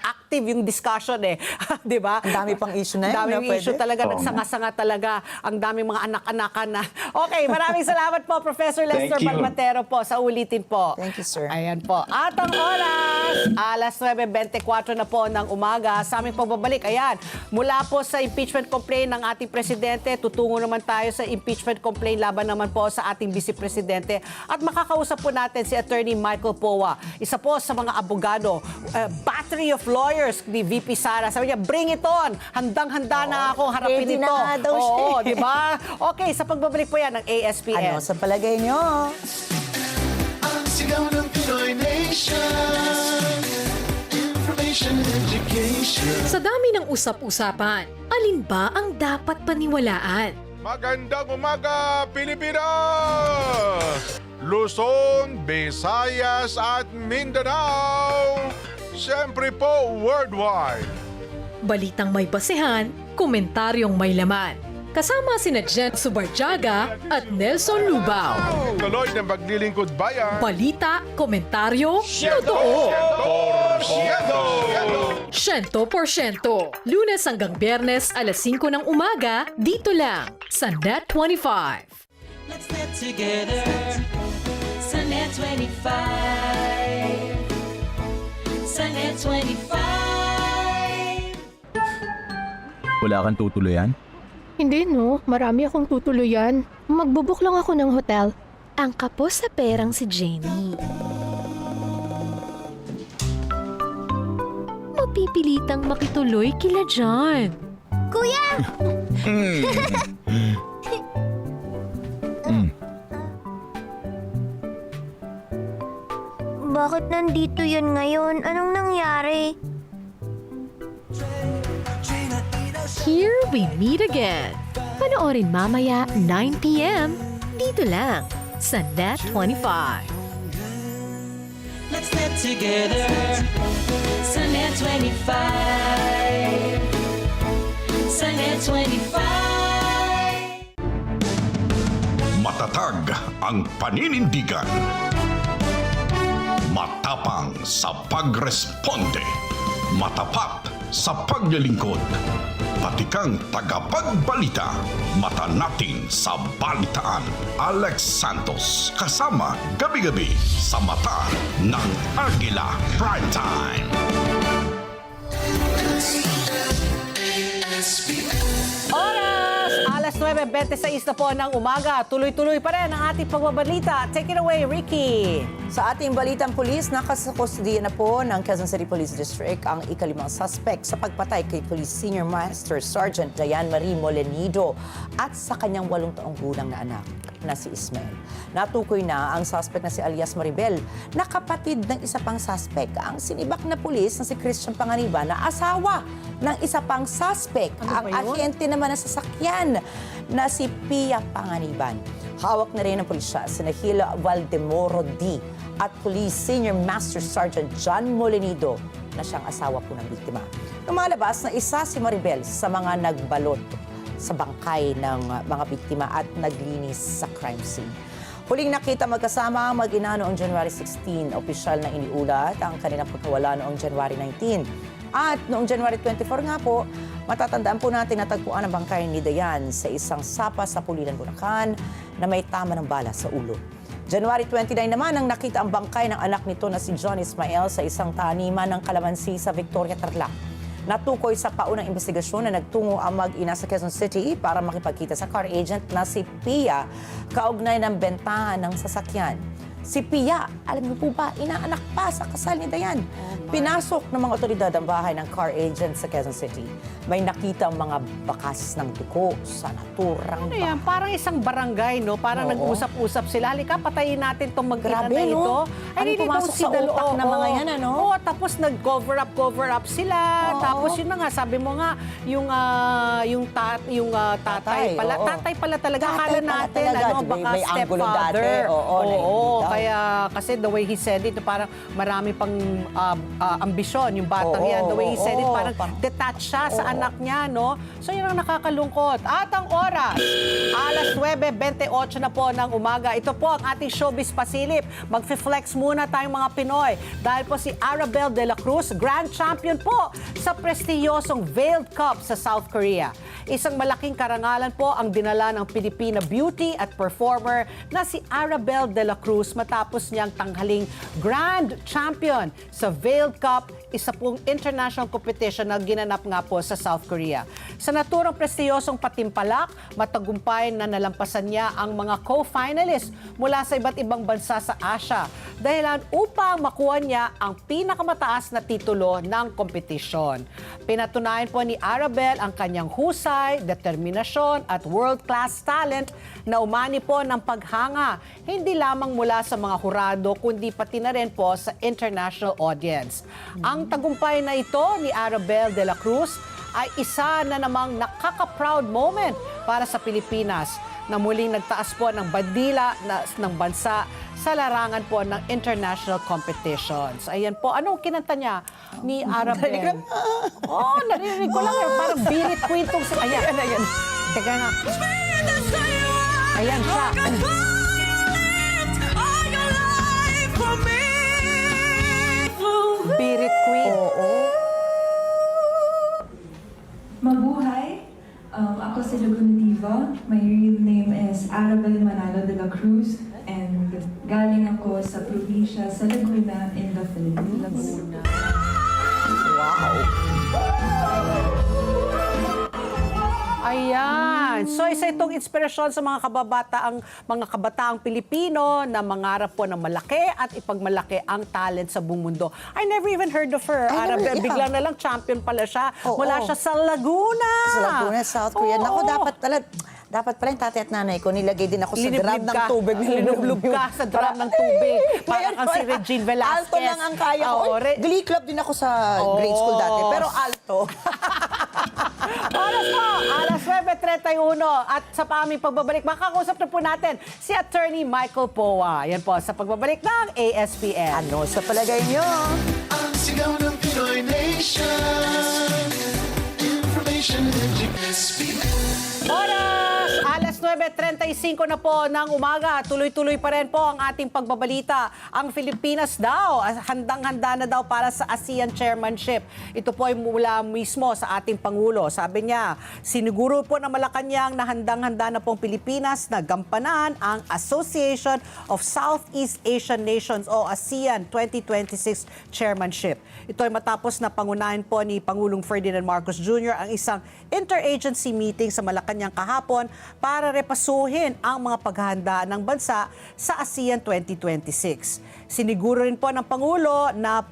active yung discussion eh. Di ba? Ang dami pang issue na yan, Ang daming no? Pwede? issue talaga. Nagsanga-sanga talaga. Ang daming mga anak-anakan na. Okay, maraming salamat po, Professor Lester Thank you. Balmatero po. Sa ulitin po. Thank you, sir. Ayan po. At ang oras, alas 9:24 na po ng umaga. Sa aming pagbabalik, ayan, mula po sa impeachment complaint ng ating presidente, tutungo naman tayo sa impeachment complaint laban naman po sa ating vice presidente. At makakausap po natin si Attorney Michael Powa, isa po sa mga abogado, battery of lawyers ni VP Sara. Sabi niya, bring it on! Handang-handa na akong harapin ready ito. na nga daw siya. Oo, di ba? Okay, sa pagbabalik po yan ng ASPN. Ano sa palagay nyo? Ang sigaw ng Pinoy Nation. Information and education. Sa dami ng usap-usapan, alin ba ang dapat paniwalaan? Magandang umaga, Pilipinas! Luzon, Visayas at Mindanao. Siyempre po, worldwide. Balitang may basehan, komentaryong may laman. Kasama sina Jen Subarjaga at Nelson Lubao. Tuloy ng paglilingkod bayan. Balita, komentaryo, totoo. 100%. Lunes hanggang Biyernes, alas 5 ng umaga, dito lang sa Net 25. Let's get together sa Net 25. Sa Net 25. Wala kang tutuluyan? Hindi no, marami akong tutuluyan. Magbubuk lang ako ng hotel. Ang kapos sa perang si Jenny. Mapipilitang makituloy kila John. Kuya! Bakit nandito yun ngayon? Anong nangyari? Here we meet again. Panoorin mamaya 9 p.m. dito lang sa Net 25. Let's get together sa Net 25. Sa Net 25. Matatag ang paninindigan. Matapang sa pagresponde. Matapat sa paglilingkod. Pati kang tagapagbalita. Mata natin sa balitaan. Alex Santos kasama gabi-gabi sa Mata ng Agila Primetime. Oras! Alas 9:26 na po ng umaga. Tuloy-tuloy pa rin ang ating pagbabalita. Take it away, Ricky! Sa ating balitang pulis, nakasakustodiya na po ng Quezon City Police District ang ikalimang suspect sa pagpatay kay Police Senior Master Sergeant Diane Marie Molenido at sa kanyang 8 taong gulang na anak na si Ismael. Natukoy na ang suspect na si alias Maribel na kapatid ng isa pang suspect, ang sinibak na pulis na si Christian Panganiban na asawa ng isa pang suspect. Ang ahente naman ng sasakyan na si Pia Panganiban. Hawak na rin ng pulisya si Nahil Valdemoro D. at Police Senior Master Sergeant John Molenido na siyang asawa po ng biktima. Lumalabas na isa si Maribel sa mga nagbalot sa bangkay ng mga biktima at naglinis sa crime scene. Huling nakita magkasama ang mag-ina noong January 16. Opisyal na iniulat ang kanilang pagkawala noong January 19. At noong January 24 nga po, matatandaan po natin na tagpuan ang bangkay ni Dayan sa isang sapa sa Pulilan, Bulacan na may tama ng bala sa ulo. January 29 naman ang nakita ang bangkay ng anak nito na si John Ismael sa isang taniman ng kalamansi sa Victoria, Tarlac. Natukoy sa paunang investigasyon na nagtungo ang mag-ina sa Quezon City para makipagkita sa car agent na si Pia kaugnay ng bentahan ng sasakyan. Si Pia, alam niyo po ba, inaanak pa sa kasal ni Dayan. Pinasok ng mga otoridad ang bahay ng car agent sa Quezon City. May nakita ang mga bakas ng dugo sa naturang Ano yan? Parang isang barangay, no? Parang Oo. nag-usap-usap sila. Halika, patayin natin itong mag-ina Grabe, na ito. no? Ano really pumasok don't see sa the- utak ng mga yan, ano? Oo, tapos nag-cover up sila. Oo. Tapos yun na nga, sabi mo nga, yung tatay Tatay, pala. oo. Tatay pala talaga. Tatay Akala pala natin, talaga. ano, May- baka may angulo stepfather. dati. Oo, naiinda. Kaya kasi the way he said it, parang marami pang ambisyon yung batang yan. The way he said it, parang detached siya sa anak niya, no? So yun ang nakakalungkot. At ang oras, alas 9:28 na po ng umaga. Ito po ang ating showbiz pasilip. Magfi-flex muna tayong mga Pinoy dahil po si Arabelle de la Cruz, grand champion po sa prestiyosong Veiled Cup sa South Korea. Isang malaking karangalan po ang dinala ng Pilipina beauty at performer na si Arabelle de la Cruz matapos niyang tanghaling grand champion sa Veiled Cup, isa pong international competition na ginanap nga po sa South Korea. Sa naturang prestiyosong patimpalak, matagumpay na nalampasan niya ang mga co-finalists mula sa iba't ibang bansa sa Asia dahilan upang makuha niya ang pinakamataas na titulo ng kompetisyon. Pinatunayan po ni Arabelle ang kanyang husay, determinasyon at world-class talent na umani po ng paghanga, hindi lamang mula sa mga hurado kundi pati na rin po sa international audience. Ang tagumpay na ito ni Arabelle de la Cruz ay isa na namang nakaka-proud moment para sa Pilipinas na muling nagtaas po ng bandila ng bansa sa larangan po ng international competitions. Ayan po. Anong kinanta niya ni Arabelle? Narinig ko lang. Parang Birit Queen tong si... Ayan. Teka nga. Ayan siya. Birit Queen. Mabuhay! Ako si Laguna Diva. My real name is Arabelle Manalo de la Cruz and galing ako sa probinsya sa Laguna in the Philippines. Ayan. So isa itong inspirasyon sa mga kabataang Pilipino na mangarap po ng malaki at ipagmalaki ang talent sa buong mundo. I never even heard of her. Arabelle, bigla na lang champion pala siya. Mula siya sa Laguna. Sa Laguna, South Korea. Naku, dapat pala yung tatay at nanay ko, nilagay din ako sa drum ng tubig. Linublob ka sa drum ng tubig. Parang kang si Regine Velasquez. Alto lang ang kaya ko. Glee club din ako sa grade school dati, pero alto. Oras po, alas 9:31. At sa aming pagbabalik, makakausap na po natin si Attorney Michael Poa. Yan po, sa pagbabalik ng ASPN. Ano sa palagay niyo? Ang sigaw ng Pinoy Nation. Information education. Oras! Alas 9:35 na po ng umaga. Tuloy-tuloy pa rin po ang ating pagbabalita. Ang Pilipinas daw, handang-handa na daw para sa ASEAN Chairmanship. Ito po ay mula mismo sa ating Pangulo. Sabi niya, siniguro po ng Malacanang na handang-handa na pong Pilipinas na gampanan ang Association of Southeast Asian Nations o ASEAN 2026 Chairmanship. Ito ay matapos na pangunahin po ni Pangulong Ferdinand Marcos Jr. ang isang interagency meeting sa Malacanang kahapon para repasuhin ang mga paghahanda ng bansa sa ASEAN 2026. Siniguro rin po ng Pangulo na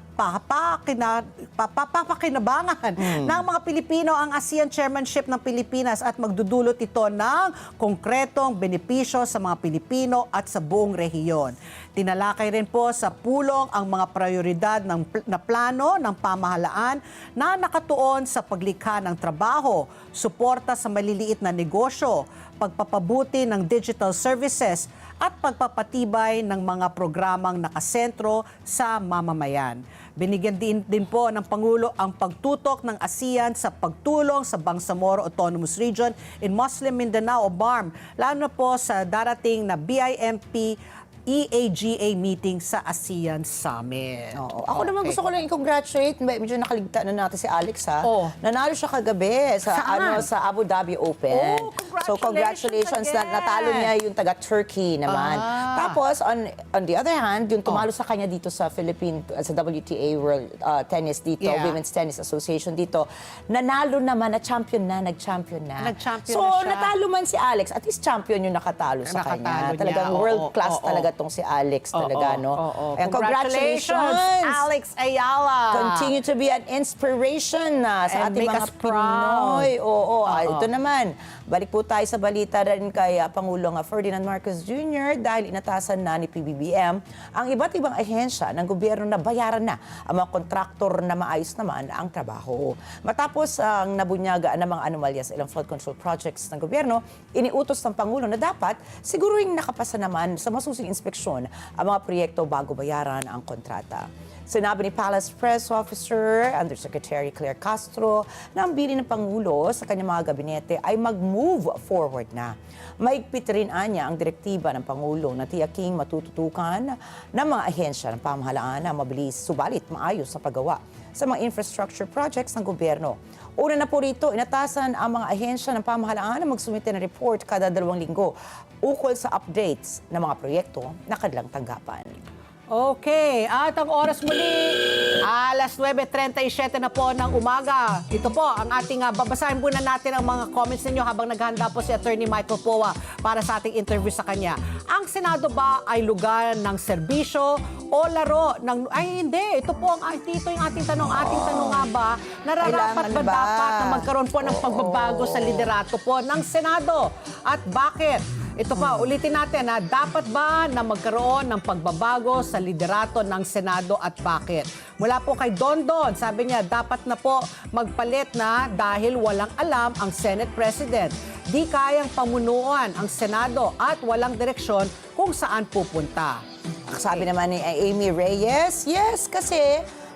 papakinabangan ng mga Pilipino ang ASEAN Chairmanship ng Pilipinas at magdudulot ito ng konkretong benepisyo sa mga Pilipino at sa buong rehiyon. Tinalakay rin po sa pulong ang mga prioridad na plano ng pamahalaan na nakatuon sa paglikha ng trabaho, suporta sa maliliit na negosyo, pagpapabuti ng digital services at pagpapatibay ng mga programang nakasentro sa mamamayan. Binigyan din po ng Pangulo ang pagtutok ng ASEAN sa pagtulong sa Bangsamoro Autonomous Region in Muslim Mindanao o BARM, lalo na po sa darating na BIMP EAGA meeting sa ASEAN Summit. Ako naman gusto ko lang i-congratulate. Medyo nakaligtaan na natin si Alex, ha? Nanalo siya kagabi sa Abu Dhabi Open. So congratulations na natalo niya yung taga-Turkey naman. Tapos on the other hand, yung tumalo sa kanya dito sa sa WTA World Tennis dito, Women's Tennis Association dito, nanalo naman, nag-champion na. So natalo man si Alex, at least champion yung nakatalo sa kanya. Talagang world class talaga tong si Alex talaga, no? And congratulations, Alex Ayala. Continue to be an inspiration sa ating mga Pinoy. Ito naman, balik po tayo sa balita rin kay Pangulong Ferdinand Marcos Jr. dahil inatasan na ni PBBM ang iba't ibang ahensya ng gobyerno na bayaran na ang mga kontraktor na maayos naman ang trabaho. Matapos ang nabunyaga ng mga anomalya sa ilang flood control projects ng gobyerno, iniutos ng Pangulo na dapat siguruing nakapasa naman sa masusing inspeksyon ang mga proyekto bago bayaran ang kontrata. Sinabi ni Palace Press Officer Undersecretary Claire Castro na ang bilin ng Pangulo sa kanyang mga gabinete ay mag-move forward na. Maigpit rin anya ang direktiba ng Pangulo na tiyaking matututukan ng mga ahensya ng pamahalaan na mabilis subalit maayos sa paggawa sa mga infrastructure projects ng gobyerno. Una na po rito, inatasan ang mga ahensya ng pamahalaan na magsumite ng report kada 2 linggo ukol sa updates ng mga proyekto na kanilang tanggapan. Okay, at ang oras muli, alas 9:37 na po ng umaga. Ito po ang ating, babasahin muna natin ang mga comments ninyo habang naghahanda po si Attorney Michael Poa para sa ating interview sa kanya. Ang Senado ba ay lugar ng serbisyo o laro ng... Ay hindi, ito po ang yung ating tanong. Ating tanong nga ba, nararapat ba dapat na magkaroon po ng pagbabago sa liderato po ng Senado? At bakit? Ito pa, ulitin natin, dapat ba na magkaroon ng pagbabago sa liderato ng Senado at bakit? Mula po kay Dondon, sabi niya, dapat na po magpalit na dahil walang alam ang Senate President. Di kayang pamunuan ang Senado at walang direksyon kung saan pupunta. Sabi naman ni Amy Reyes, yes, kasi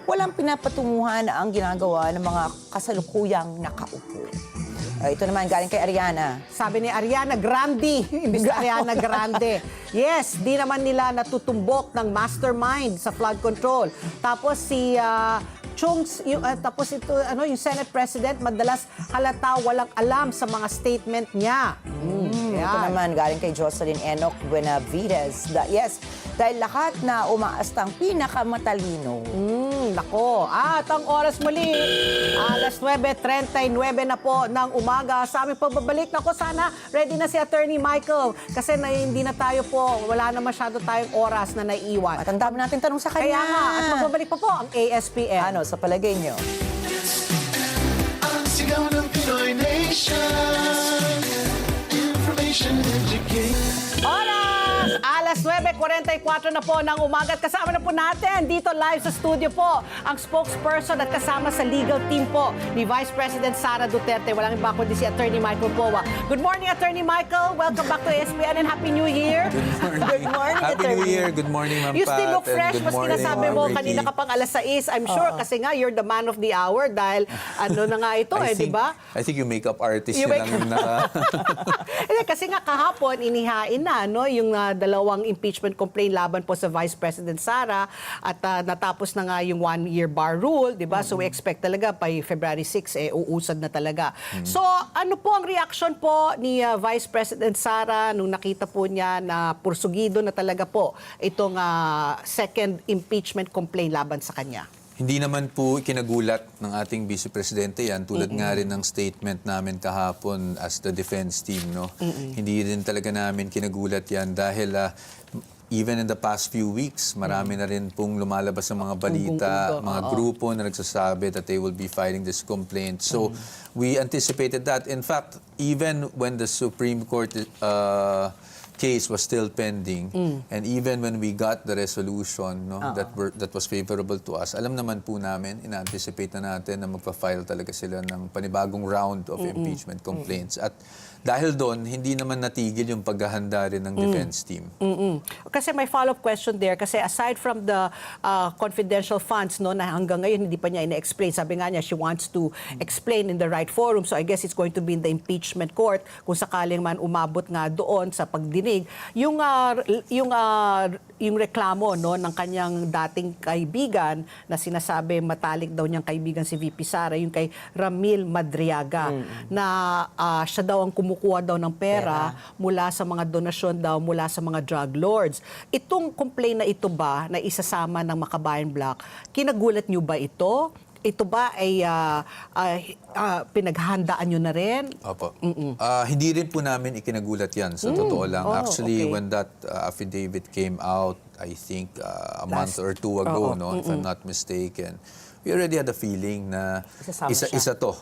walang pinapatunguhan ang ginagawa ng mga kasalukuyang nakaupo. Ito naman galing kay Ariana. Sabi ni Ariana Grande, imbis na Ariana Grande. Yes, di naman nila natutumbok ng mastermind sa flood control. Tapos si tapos ito, yung Senate President, madalas halata walang alam sa mga statement niya. Ito naman galing kay Jocelyn Enoch Buenavides. Yes, dahil lahat na umaastang pinakamatalino. Nako. At ang oras muli, alas 9:39 na po ng umaga. Sa aming pagbabalik, nako sana ready na si Attorney Michael kasi hindi na tayo po, wala na masyado tayong oras na naiiwan. At ang dami natin tanong sa kanya. Kaya nga, at magbabalik pa po ang ASPN. Ano, sa palagay niyo? Ang sigaw ng Pinoy Nation. Information education. Oras! Alas 9:44 na po ng umaga at kasama na po natin dito live sa studio po ang spokesperson at kasama sa legal team po ni Vice President Sara Duterte. Walang iba kundi si Attorney Michael Poa. Good morning, Attorney Michael. Welcome back to ASPN and Happy New Year. Good morning, Happy New Year. Good morning, Ma'am Pat. You still look fresh. and good Mas morning, sinasabi mo Ma'am kanina Ricky. ka pang alas 6. I'm sure kasi nga you're the man of the hour dahil ano na nga ito di ba? I think yung makeup artist Yung yun ang Kasi nga kahapon, inihain na yung dalawang impeachment complaint laban po sa Vice President Sara at natapos na nga yung 1-year bar rule, di ba? So we expect talaga by February 6, uusad na talaga. So ano po ang reaction po ni Vice President Sara nung nakita po niya na pursugido na talaga po itong second impeachment complaint laban sa kanya? Hindi naman po ikinagulat ng ating Vice Presidente yan. Tulad nga rin ng statement namin kahapon as the defense team. No? Hindi rin talaga namin kinagulat yan dahil even in the past few weeks, marami na rin pong lumalabas ng mga balita, mga grupo na nagsasabi that they will be filing this complaint. So we anticipated that. In fact, even when the Supreme Court case was still pending, and even when we got the resolution that was favorable to us, alam naman po namin, ina-anticipate na natin na magpa-file talaga sila ng panibagong round of impeachment complaints. At dahil doon, hindi naman natigil yung paghahanda rin ng defense team. Kasi may follow-up question there, kasi aside from the confidential funds na hanggang ngayon hindi pa niya ina-explain, sabi nga niya she wants to explain in the right forum, so I guess it's going to be in the impeachment court kung sakaling man umabot nga doon sa pagdinig yung reklamo ng kanyang dating kaibigan na sinasabi matalik daw niyang kaibigan si VP Sara, yung kay Ramil Madriaga, na siya daw ang kumukuha daw ng pera mula sa mga donasyon daw mula sa mga drug lords. Itong complaint na ito ba na isasama ng Makabayan Block, kinagulat niyo ba ito? Ito ba ay pinaghandaan nyo na rin? Opo. Hindi rin po namin ikinagulat yan, sa totoo lang. Actually, when that affidavit came out, I think a month or two ago, if I'm not mistaken, we already had a feeling na isa to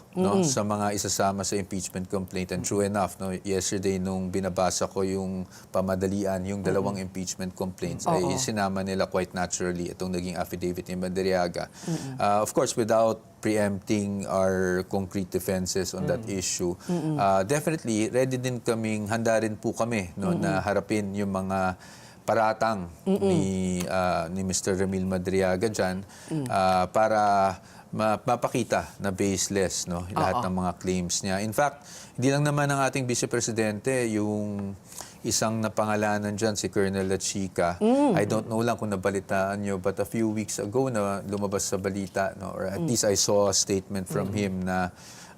sa mga isasama sa impeachment complaint. And true enough, yesterday nung binabasa ko yung pamadalian, yung dalawang impeachment complaints, ay sinama nila quite naturally itong naging affidavit ni Madriaga. Of course, without preempting our concrete defenses on that issue, definitely ready din kaming, handa rin po kami na harapin yung mga paratang ni Mr. Ramil Madriaga dyan para mapakita na baseless, no, lahat ng mga claims niya. In fact, hindi lang naman ang ating Vice Presidente yung isang napangalanan dyan, si Colonel La Chica. I don't know lang kung nabalitaan nyo, but a few weeks ago na lumabas sa balita, no, or at least I saw a statement from him na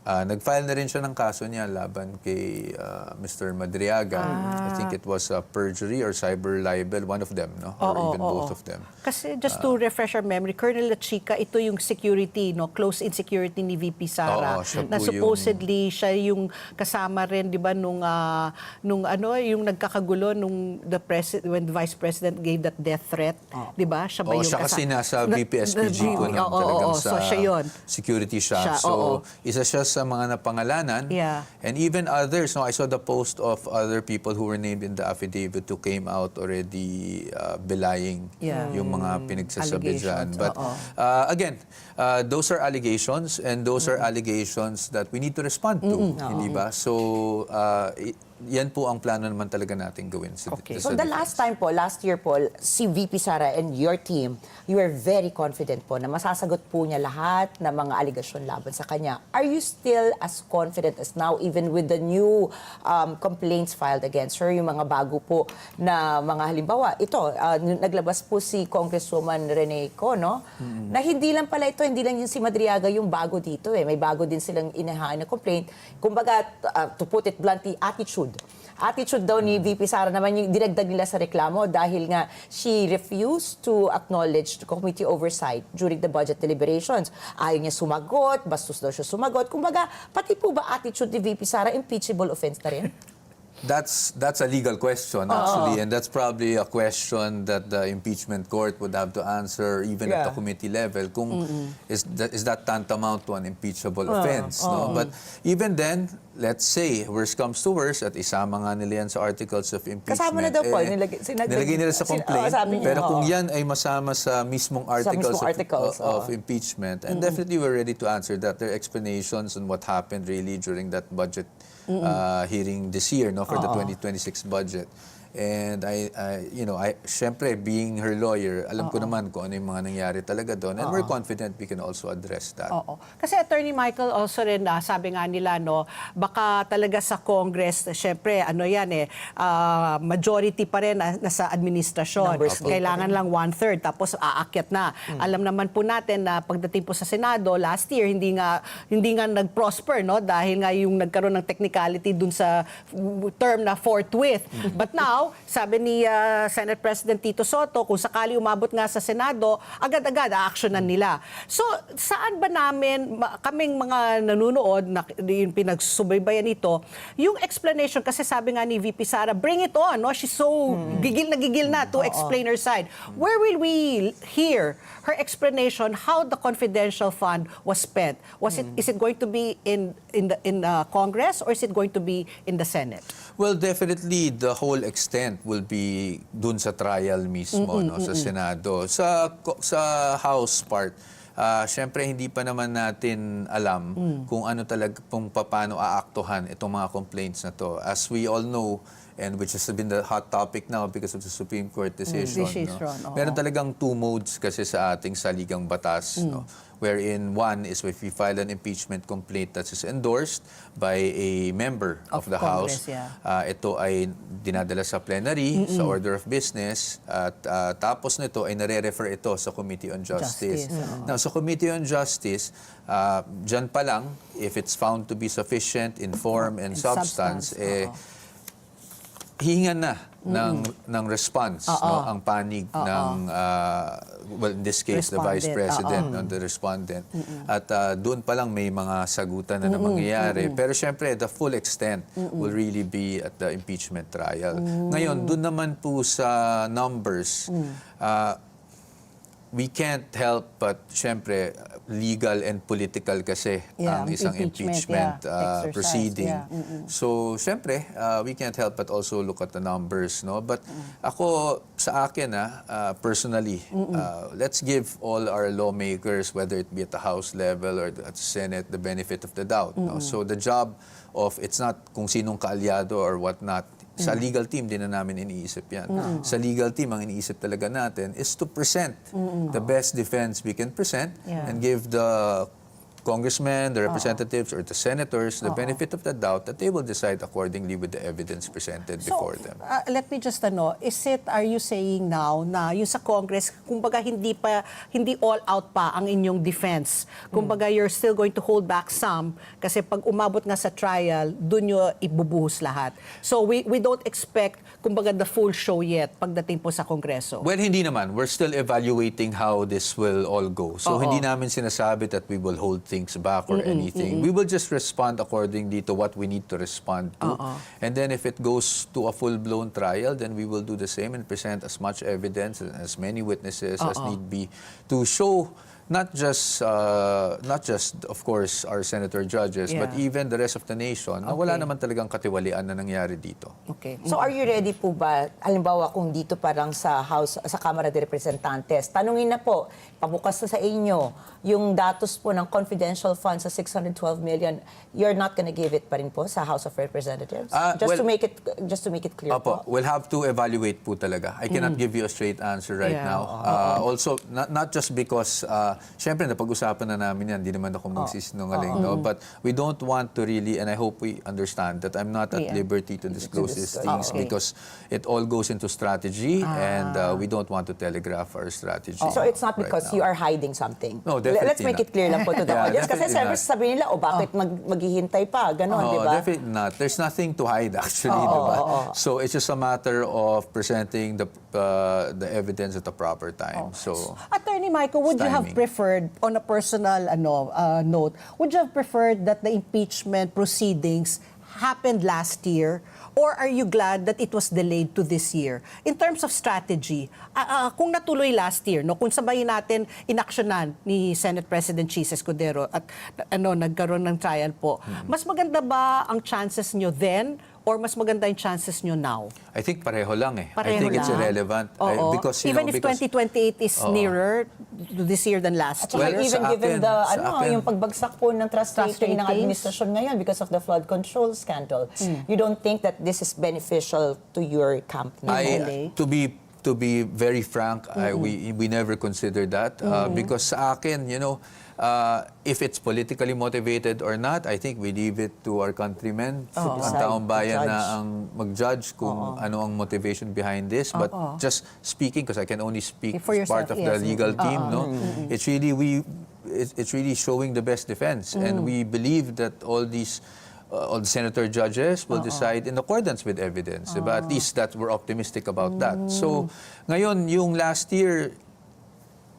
nag-file na rin siya ng kaso niya laban kay Mr. Madriaga. I think it was perjury or cyber libel, one of them, no? Or even both of them. Kasi just to refresh our memory, Colonel La Chica, ito yung security, no, close-in security ni VP Sara. Siya Na po supposedly siya yung kasama rin, 'di ba, nung yung nagkakagulo nung when the Vice President gave that death threat, 'di ba? Siya ba yung siya kasi nasa VP-SPG ko na talagang so siya yun. security siya. So, isa siya sa mga napangalanan. Yeah. And even others, no, I saw the post of other people who were named in the affidavit who came out already belying yung mga pinagsasabi dyan. But again, those are allegations, and those are allegations that we need to respond to. Hindi ba? So, yan po ang plano naman talaga natin gawin. So the last time po, last year po, si VP Sara and your team, you were very confident po na masasagot po niya lahat ng mga aligasyon laban sa kanya. Are you still as confident as now, even with the new complaints filed against her, yung mga bago po na mga halimbawa? Ito, naglabas po si Congresswoman Rene Co, no? Na hindi lang pala ito, hindi lang yung si Madriaga yung bago dito eh. May bago din silang inahaan na complaint. Kumbaga, to put it bluntly, attitude daw ni VP Sara naman yung dinagdag nila sa reklamo dahil nga she refused to acknowledge the committee oversight during the budget deliberations. Ayaw niya sumagot, bastos daw siya sumagot. Kumbaga, pati po ba attitude ni VP Sara impeachable offense na rin? That's a legal question, actually, and that's probably a question that the impeachment court would have to answer even at the committee level. Kung is that tantamount to an impeachable offense, no? But even then, let's say worst comes to worst at isama nga nila yan sa articles of impeachment. Kasama na daw po, nilagay nila sa complaint. Pero kung yan ay masama sa mismong articles of impeachment, and definitely we're ready to answer that. There are explanations on what happened really during that budget hearing this year, no, for the 2026 budget. And syempre, being her lawyer, alam ko naman kung ano yung mga nangyari talaga doon. And we're confident we can also address that. Kasi Attorney Michael also rin, sabi nga nila, no, baka talaga sa Congress, syempre, majority pa rin nasa administrasyon. Kailangan lang 1/3, tapos aakyat na. Alam naman po natin na pagdating po sa Senado, last year, hindi nga nag-prosper, no, dahil nga yung nagkaroon ng technicality dun sa term na forthwith. But now, sabi ni Senate President Tito Soto, kung sakali umabot nga sa Senado, agad-agad aaksyonan nila. So, saan ba namin, kaming mga nanunood, na yung pinagsubaybayan ito, yung explanation, kasi sabi nga ni VP Sara, bring it on, no? She's so gigil na to explain her side. Where will we hear her explanation how the confidential fund was spent? Is it going to be in Congress, or is it going to be in the Senate? Well, definitely the whole extent will be dun sa trial mismo, no, sa Senado. Sa House part, syempre hindi pa naman natin alam kung ano talaga, kung paano aaktuhan itong mga complaints na to. As we all know, and which has been the hot topic now because of the Supreme Court decision. No? Meron talagang two modes kasi sa ating saligang batas, no? Wherein one is if we file an impeachment complaint that is endorsed by a member of the House. Ito ay dinadala sa plenary, sa order of business, at tapos nito ay nare-refer ito sa Committee on Justice. Now, sa Committee on Justice, dyan pa lang, if it's found to be sufficient in form and substance, hihingan na ng response, no, ang panig ng well, in this case the Vice President, no, the respondent, at doon pa lang may mga sagutan na mangyayari, pero syempre the full extent will really be at the impeachment trial. Ngayon, doon naman po sa numbers, we can't help but syempre legal and political kasi ang isang impeachment proceeding. So syempre we can't help but also look at the numbers, no? But ako sa akin personally, let's give all our lawmakers, whether it be at the House level or at the Senate, the benefit of the doubt, no? So the job of, it's not kung sinong kaalyado or what not, Sa legal team, din na namin iniisip yan. Sa legal team, ang iniisip talaga natin is to present the best defense we can present and give the congressmen, the representatives, or the senators the benefit of the doubt that they will decide accordingly with the evidence presented before them. Let me just are you saying now na yung sa Congress, kumbaga hindi all out pa ang inyong defense? Kumbaga you're still going to hold back some kasi pag umabot nga sa trial, dun nyo ibubuhos lahat. So we don't expect kumbaga the full show yet pagdating po sa Kongreso. Well, hindi naman. We're still evaluating how this will all go. So, hindi namin sinasabi that we will hold things back or anything. We will just respond accordingly to what we need to respond to. And then if it goes to a full-blown trial, then we will do the same and present as much evidence and as many witnesses as need be to show not just of course our senator judges but even the rest of the nation na wala naman talagang katiwalian na nangyari dito. Okay. So are you ready po ba, halimbawa kung dito parang sa House, sa Kamara de Representantes, tanungin na po, pabukas na sa inyo, yung datos po ng confidential funds sa 612 million, you're not gonna give it pa rin po sa House of Representatives? Just to make it clear po. We'll have to evaluate po talaga. I cannot give you a straight answer right now. Also, not just because syempre, napag-usapan na namin yan. Hindi naman ako magsisinungaling, no? But we don't want to really, and I hope we understand that I'm not at liberty to disclose these things because it all goes into strategy and we don't want to telegraph our strategy. So it's not because right you are hiding something? No, definitely Let's make it clear lang po to the audience. Kasi siyempre sasabihin nila, bakit maghihintay pa? Ganon, di ba? Definitely not. There's nothing to hide actually, di ba? So it's just a matter of presenting the evidence at the proper time. So Attorney Michael, would you have timing. preferred, on a personal note, would you have preferred that the impeachment proceedings happened last year? Or are you glad that it was delayed to this year? In terms of strategy, kung natuloy last year, kung sabayin natin inaksyonan ni Senate President Chis Escudero at nagkaroon ng trial po, mas maganda ba ang chances nyo then or mas maganda yung chances nyo now? I think pareho lang eh. Pareho I think it's lang. irrelevant. Because, Even if 2028 is nearer to this year than last Well, year? even given yung pagbagsak po ng trust rating ng ratings? administrasyon ngayon because of the flood control scandal, you don't think that this is beneficial to your camp now? To be very frank, we never considered that because sa akin, if it's politically motivated or not, I think we leave it to our countrymen, ang taong bayan na ang mag-judge kung ano ang motivation behind this. But just speaking, because I can only speak For as part yourself, of the yes. legal team, it's really showing the best defense, and we believe that all the senator judges will decide in accordance with evidence. Diba? At least that we're optimistic about that. So, ngayon, yung last year,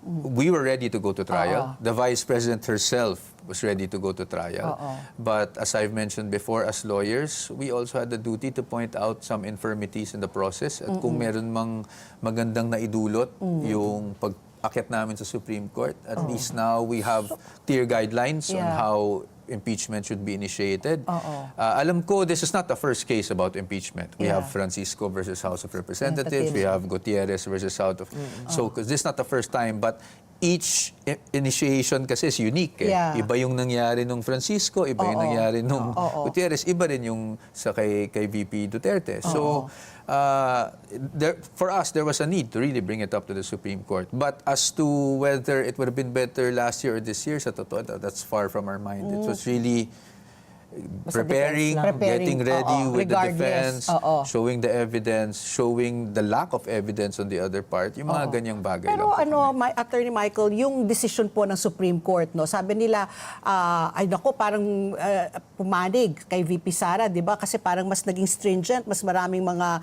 we were ready to go to trial. The Vice President herself was ready to go to trial. But as I've mentioned before, as lawyers, we also had the duty to point out some infirmities in the process. At kung meron mang magandang naidulot yung pag-akit namin sa Supreme Court, at least now we have clear guidelines on how impeachment should be initiated. Alam ko, this is not the first case about impeachment. We have Francisco versus House of Representatives. We have Gutierrez versus House of... So, this is not the first time, but each initiation kasi is unique. Iba yung nangyari nung Francisco, iba yung nangyari nung Gutierrez, iba rin yung sa kay VP Duterte. So, for us, there was a need to really bring it up to the Supreme Court. But as to whether it would have been better last year or this year, sa totoo, that's far from our mind. It was really preparing, getting ready with the defense, showing the evidence, showing the lack of evidence on the other part, yung mga ganyang bagay. Pero lang. Attorney Michael, yung decision po ng Supreme Court, sabi nila, parang pumanig kay VP Sara, di ba? Kasi parang mas naging stringent, mas maraming mga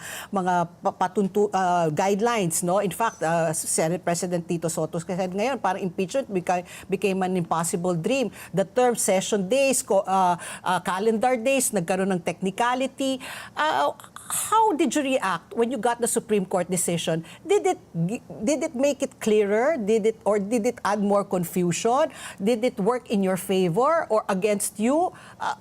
guidelines, no? In fact, Senate President Tito Soto kasi ngayon, parang impeachment became an impossible dream. The term session days, calendar days, nagkaroon ng technicality. How did you react when you got the Supreme Court decision? Did it make it clearer? Did it add more confusion? Did it work in your favor or against you?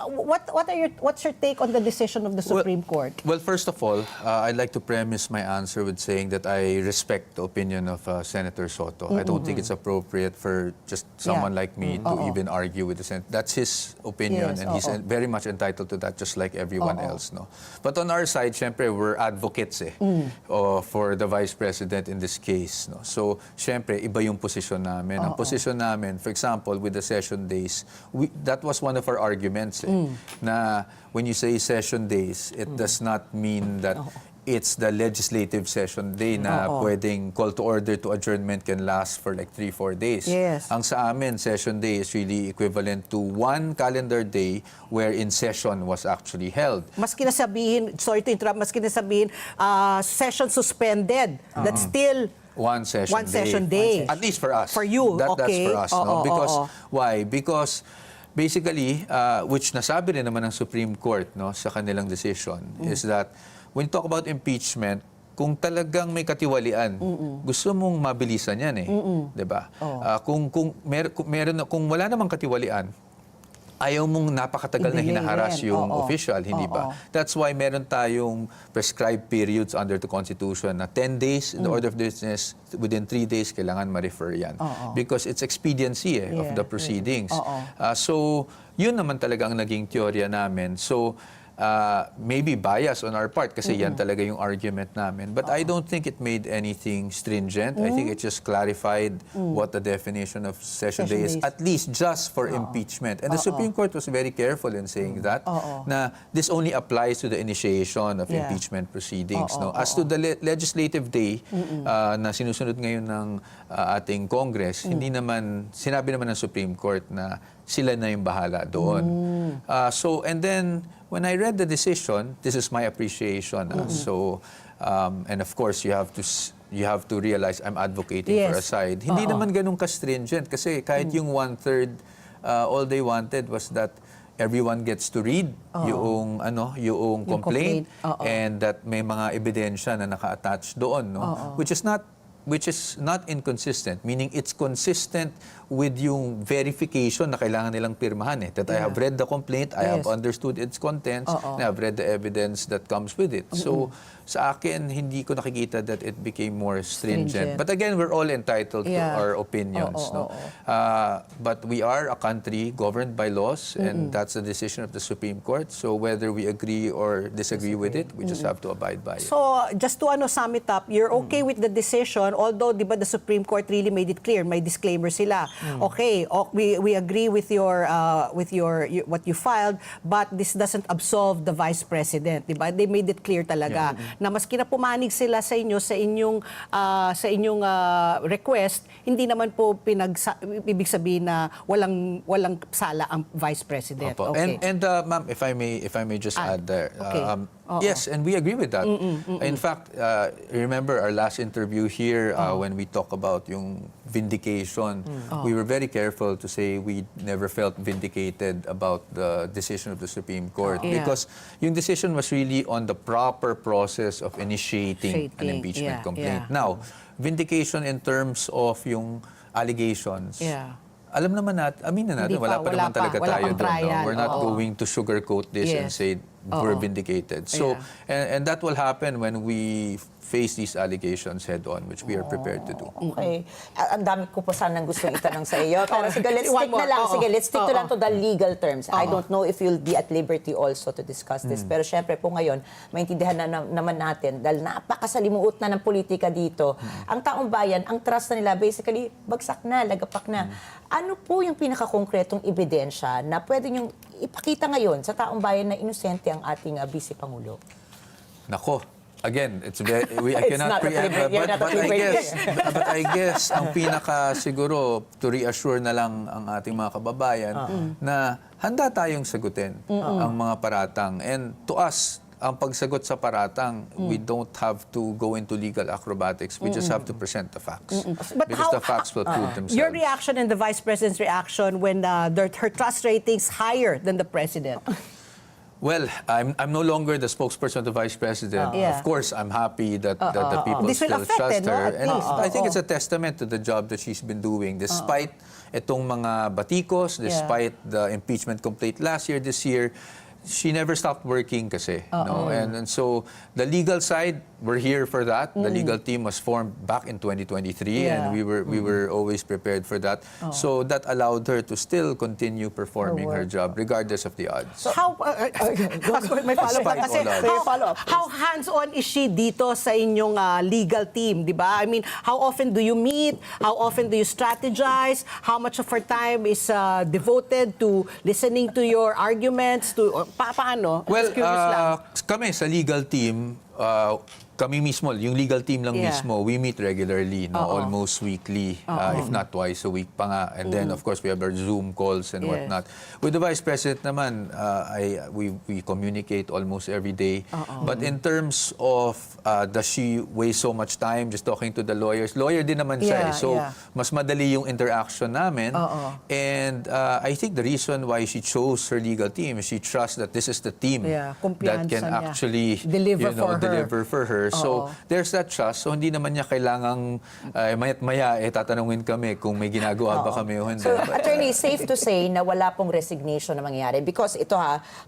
What's your take on the decision of the Supreme Court? Well, first of all, I'd like to premise my answer with saying that I respect the opinion of Senator Soto. I don't think it's appropriate for just someone like me to even argue with the Senate. That's his opinion, and he's very much entitled to that, just like everyone else. No? But on our side, syempre, we're advocates for the Vice President in this case. No? So, syempre, iba yung posisyon namin. Ang posisyon namin, for example, with the session days, that was one of our arguments. Na when you say session days, it does not mean that it's the legislative session day na pwedeng call to order to adjournment can last for like 3-4 days. Yes. Ang sa amin, session day is really equivalent to one calendar day wherein session was actually held. Maski na sabihin, sorry to interrupt, maski na sabihin, session suspended, that's still One session day. At least for us. For you, That's okay. for us. No? Because, why? Because basically, which nasabi rin naman ng Supreme Court no, sa kanilang decision, is that when you talk about impeachment, kung talagang may katiwalian, gusto mong mabilisan yan 'di ba? Kung wala namang katiwalian, ayaw mong napakatagal na hinaharas yung official, hindi ba? That's why meron tayong prescribed periods under the Constitution na 10 days in the order of business, within 3 days kailangan ma-refer yan. Because it's expediency of the proceedings. So, yun naman talaga ang naging teorya namin. So, maybe bias on our part kasi yan talaga yung argument namin. But I don't think it made anything stringent. I think it just clarified what the definition of session day is, at least just for impeachment. And the Supreme Court was very careful in saying that, na this only applies to the initiation of impeachment proceedings. No? As to the legislative day na sinusunod ngayon ng ating Congress, hindi naman, sinabi naman ng Supreme Court na sila na yung bahala doon. So, and then, when I read the decision, this is my appreciation. So, and of course, you have to realize I'm advocating for a side. Hindi naman ganun ka-stringent kasi kahit yung 1/3, all they wanted was that everyone gets to read yung complaint and that may mga ebidensya na naka-attach doon, no? Which is not inconsistent, meaning it's consistent with yung verification na kailangan nilang pirmahan that I have read the complaint, I have understood its contents, and I have read the evidence that comes with it. So, sa akin, hindi ko nakikita that it became more stringent. But again, we're all entitled to our opinions. No? But we are a country governed by laws, and that's the decision of the Supreme Court. So, whether we agree or disagree with it, we just have to abide by it. So, just to sum it up, you're okay with the decision, although, di ba, the Supreme Court really made it clear, may disclaimer sila. Okay, we agree with your what you filed, but this doesn't absolve the Vice President, di ba? They made it clear talaga na maski na pumanig sila sa inyo sa inyong request, hindi naman po ibig sabihin na walang sala ang Vice President. Opo. Okay. And ma'am, if I may just add there. Yes, and we agree with that. In fact, remember our last interview here when we talk about yung vindication, we were very careful to say we never felt vindicated about the decision of the Supreme Court because yung decision was really on the proper process of initiating an impeachment complaint. Now, vindication in terms of yung allegations, alam naman natin, aminin natin, wala pa naman talaga tayo doon. No? We're not going to sugarcoat this and say we're vindicated. So, and that will happen when we face these allegations head-on, which we are prepared to do. Okay. Ang dami ko pa sanang gusto itanong sa iyo. Pero sige, let's stick na lang. Sige, let's stick to lang to the legal terms. I don't know if you'll be at liberty also to discuss this. Pero syempre po ngayon, maintindihan na naman natin, dahil napakasalimuot na ng politika dito, ang taong bayan, ang trust na nila, basically, bagsak na, lagapak na. Ano po yung pinakakongkretong ebidensya na pwede niyong ipakita ngayon sa taong bayan na inosente ang ating Vice Pangulo? Nako. Again, I cannot preempt, but I guess ang pinaka siguro to reassure na lang ang ating mga kababayan na handa tayong sagutin ang mga paratang. And to us, ang pagsagot sa paratang, we don't have to go into legal acrobatics. We just have to present the facts. Because the facts will prove themselves. Your reaction and the Vice President's reaction when her trust ratings higher than the President? Well, I'm no longer the spokesperson of the Vice President. Of course, I'm happy that the people This will still affect trust her. And I think it's it. a testament to the job that she's been doing. Despite itong mga batikos, despite the impeachment complaint last year, this year, she never stopped working kasi. No? And so, the legal side, we're here for that. The legal team was formed back in 2023, and we were always prepared for that. So that allowed her to still continue performing her job regardless of the odds. So how may follow-up Despite kasi all odds. how hands-on is she dito sa inyong legal team, 'di ba? I mean, how often do you meet? How often do you strategize? How much of her time is devoted to listening to your arguments to paano? Well, Just curious lang. kami sa legal team, kami mismo, yung legal team lang mismo, we meet regularly, no? Almost weekly, if not twice a week pa nga. And then, of course, we have our Zoom calls and whatnot. With the Vice President naman, we communicate almost every day. But in terms of, does she waste so much time just talking to the lawyers? Lawyer din naman siya, so mas madali yung interaction namin. And I think the reason why she chose her legal team is she trusts that this is the team that can actually deliver for her. So there's that trust. So hindi naman niya kailangang maya't maya tatanungin kami kung may ginagawa ba kami o hindi. So, Attorney, safe to say na wala pong resignation na mangyayari because ito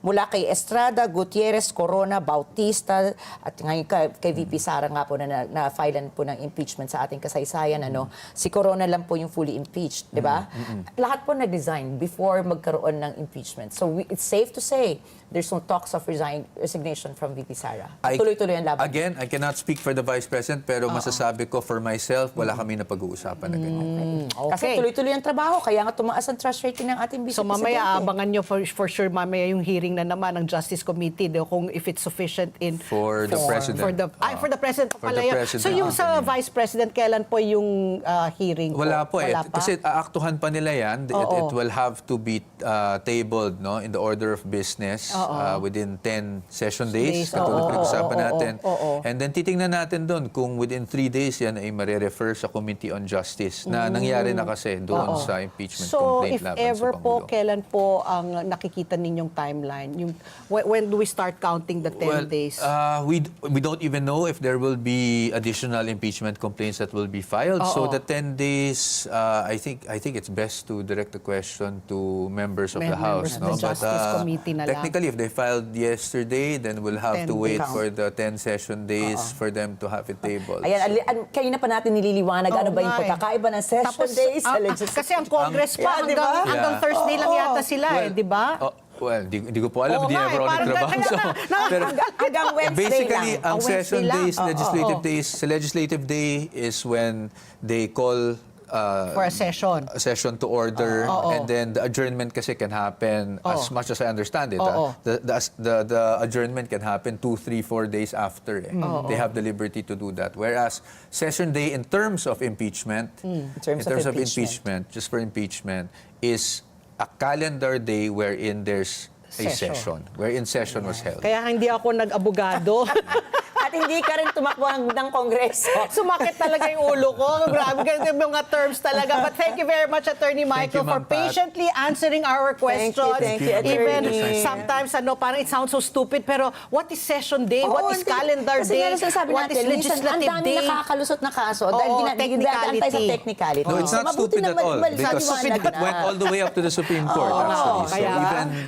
mula kay Estrada, Gutierrez, Corona, Bautista, at ngayon kay VP Sara nga po na filean po ng impeachment sa ating kasaysayan, si Corona lang po yung fully impeached, di ba? Lahat po nag-resign before magkaroon ng impeachment. So it's safe to say there's no talks of resignation from VP Sara. Tuloy-tuloy ang laban. Again, I cannot speak for the Vice President, pero masasabi ko for myself, wala kami na pag-uusapan na ganyan. Kasi tuloy-tuloy ang trabaho, kaya nga tumaas ang trust rating ng ating Vice So Presidente. mamaya abangan nyo for sure mamaya yung hearing na naman ng Justice Committee kung if it's sufficient in For the President. for the President For pala the yun. President. So yung sa Vice President kailan po yung hearing po? Wala po Wala pa? Kasi aaktuhan pa nila yan. It will have to be tabled in the order of business within 10 session days. Katulad pinag-usapan natin. And then titingnan natin doon kung within 3 days yan ay marirefer sa Committee on Justice na nangyari na kasi doon sa impeachment complaint laban sa Pangulo. So if ever po, kailan po ang nakikita ninyong timeline? When do we start counting the 10 days? We don't even know if there will be additional impeachment complaints that will be filed. So the 10 days, I think it's best to direct the question to members of the House. Members of the Justice Committee na lang. Technically, if they filed yesterday, then we'll have 10 to wait days. for the 10 session days for them to have it tabled. Ayan, kanina pa natin nililiwanag ano ba yung pagkakaiba ng session days sa legislative. Kasi ang Congress pa Yeah, diba? hanggang Thursday lang yata sila di ba? Well, di ko po alam, hindi naman ako nagtrabaho. Pero Hanggang Wednesday basically, lang. ang session Wednesday days, lang. legislative days, sa legislative day is when they call For a session. To order, and then the adjournment kasi can happen as much as I understand it. The adjournment can happen 2, 3, 4 days after. They have the liberty to do that. Whereas session day in terms of impeachment, just for impeachment, is a calendar day wherein there's a session, wherein session was held. Kaya hindi ako nag-abogado. At hindi ka rin tumakbo ng Kongreso. Sumakit talaga yung ulo ko. Grabe, ganito yung mga terms talaga. But thank you very much, Attorney Michael, for Ma'am Pat. patiently answering our questions. Thank you, Even Attorney. sometimes, parang it sounds so stupid, pero what is session day? What is calendar kasi day? Kasi nga sabi What is natin, minsan ang legislative dami day? nakakalusot na kaso dahil technicality. ginagantay sa technicality. No, it's not Mabuti stupid na at all because maliwanag it went all the way up to the Supreme Court, actually. So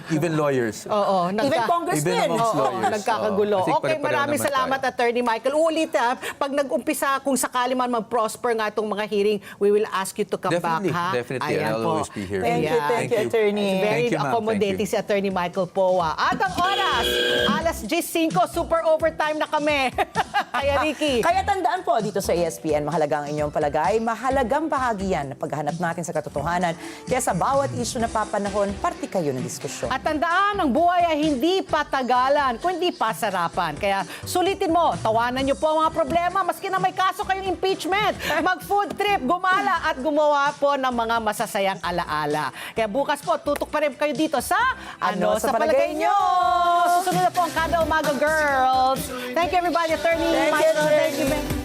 even lawyers. Even congressmen. Even amongst lawyers. Nagkakagulo. I think Okay, pare-pareho maraming naman salamat, tayo. Attorney Michael. Ulit pag nag-umpisa, kung sakali man mag-prosper nga itong mga hearing, we will ask you to come Definitely, back, ha? definitely. And Ayan I'll po. always be here. Thank you, Attorney. Very Thank you, ma'am. accommodating Thank si you. Attorney Michael Poa. At ang oras, alas 10:05, super overtime na kami. Kaya, Ricky. Kaya tandaan po dito sa ESPN, mahalaga ang inyong palagay, mahalagang bahagi yan na paghahanap natin sa katotohanan. Kaya sa bawat issue na papanahon, parte kayo ng diskusyon. At tandaan, ang buhay ay hindi patagalan, kundi pasarapan. Kaya sulitin mo, tawanan niyo po ang mga problema, maski na may kaso kayong impeachment. Mag-food trip, gumala at gumawa po ng mga masasayang alaala. Kaya bukas po, tutok pa rin kayo dito sa Ano sa Palagay Nyo? Susunod na po ang Kada Umaga Girls. Thank you everybody, Attorney Michael. Thank you.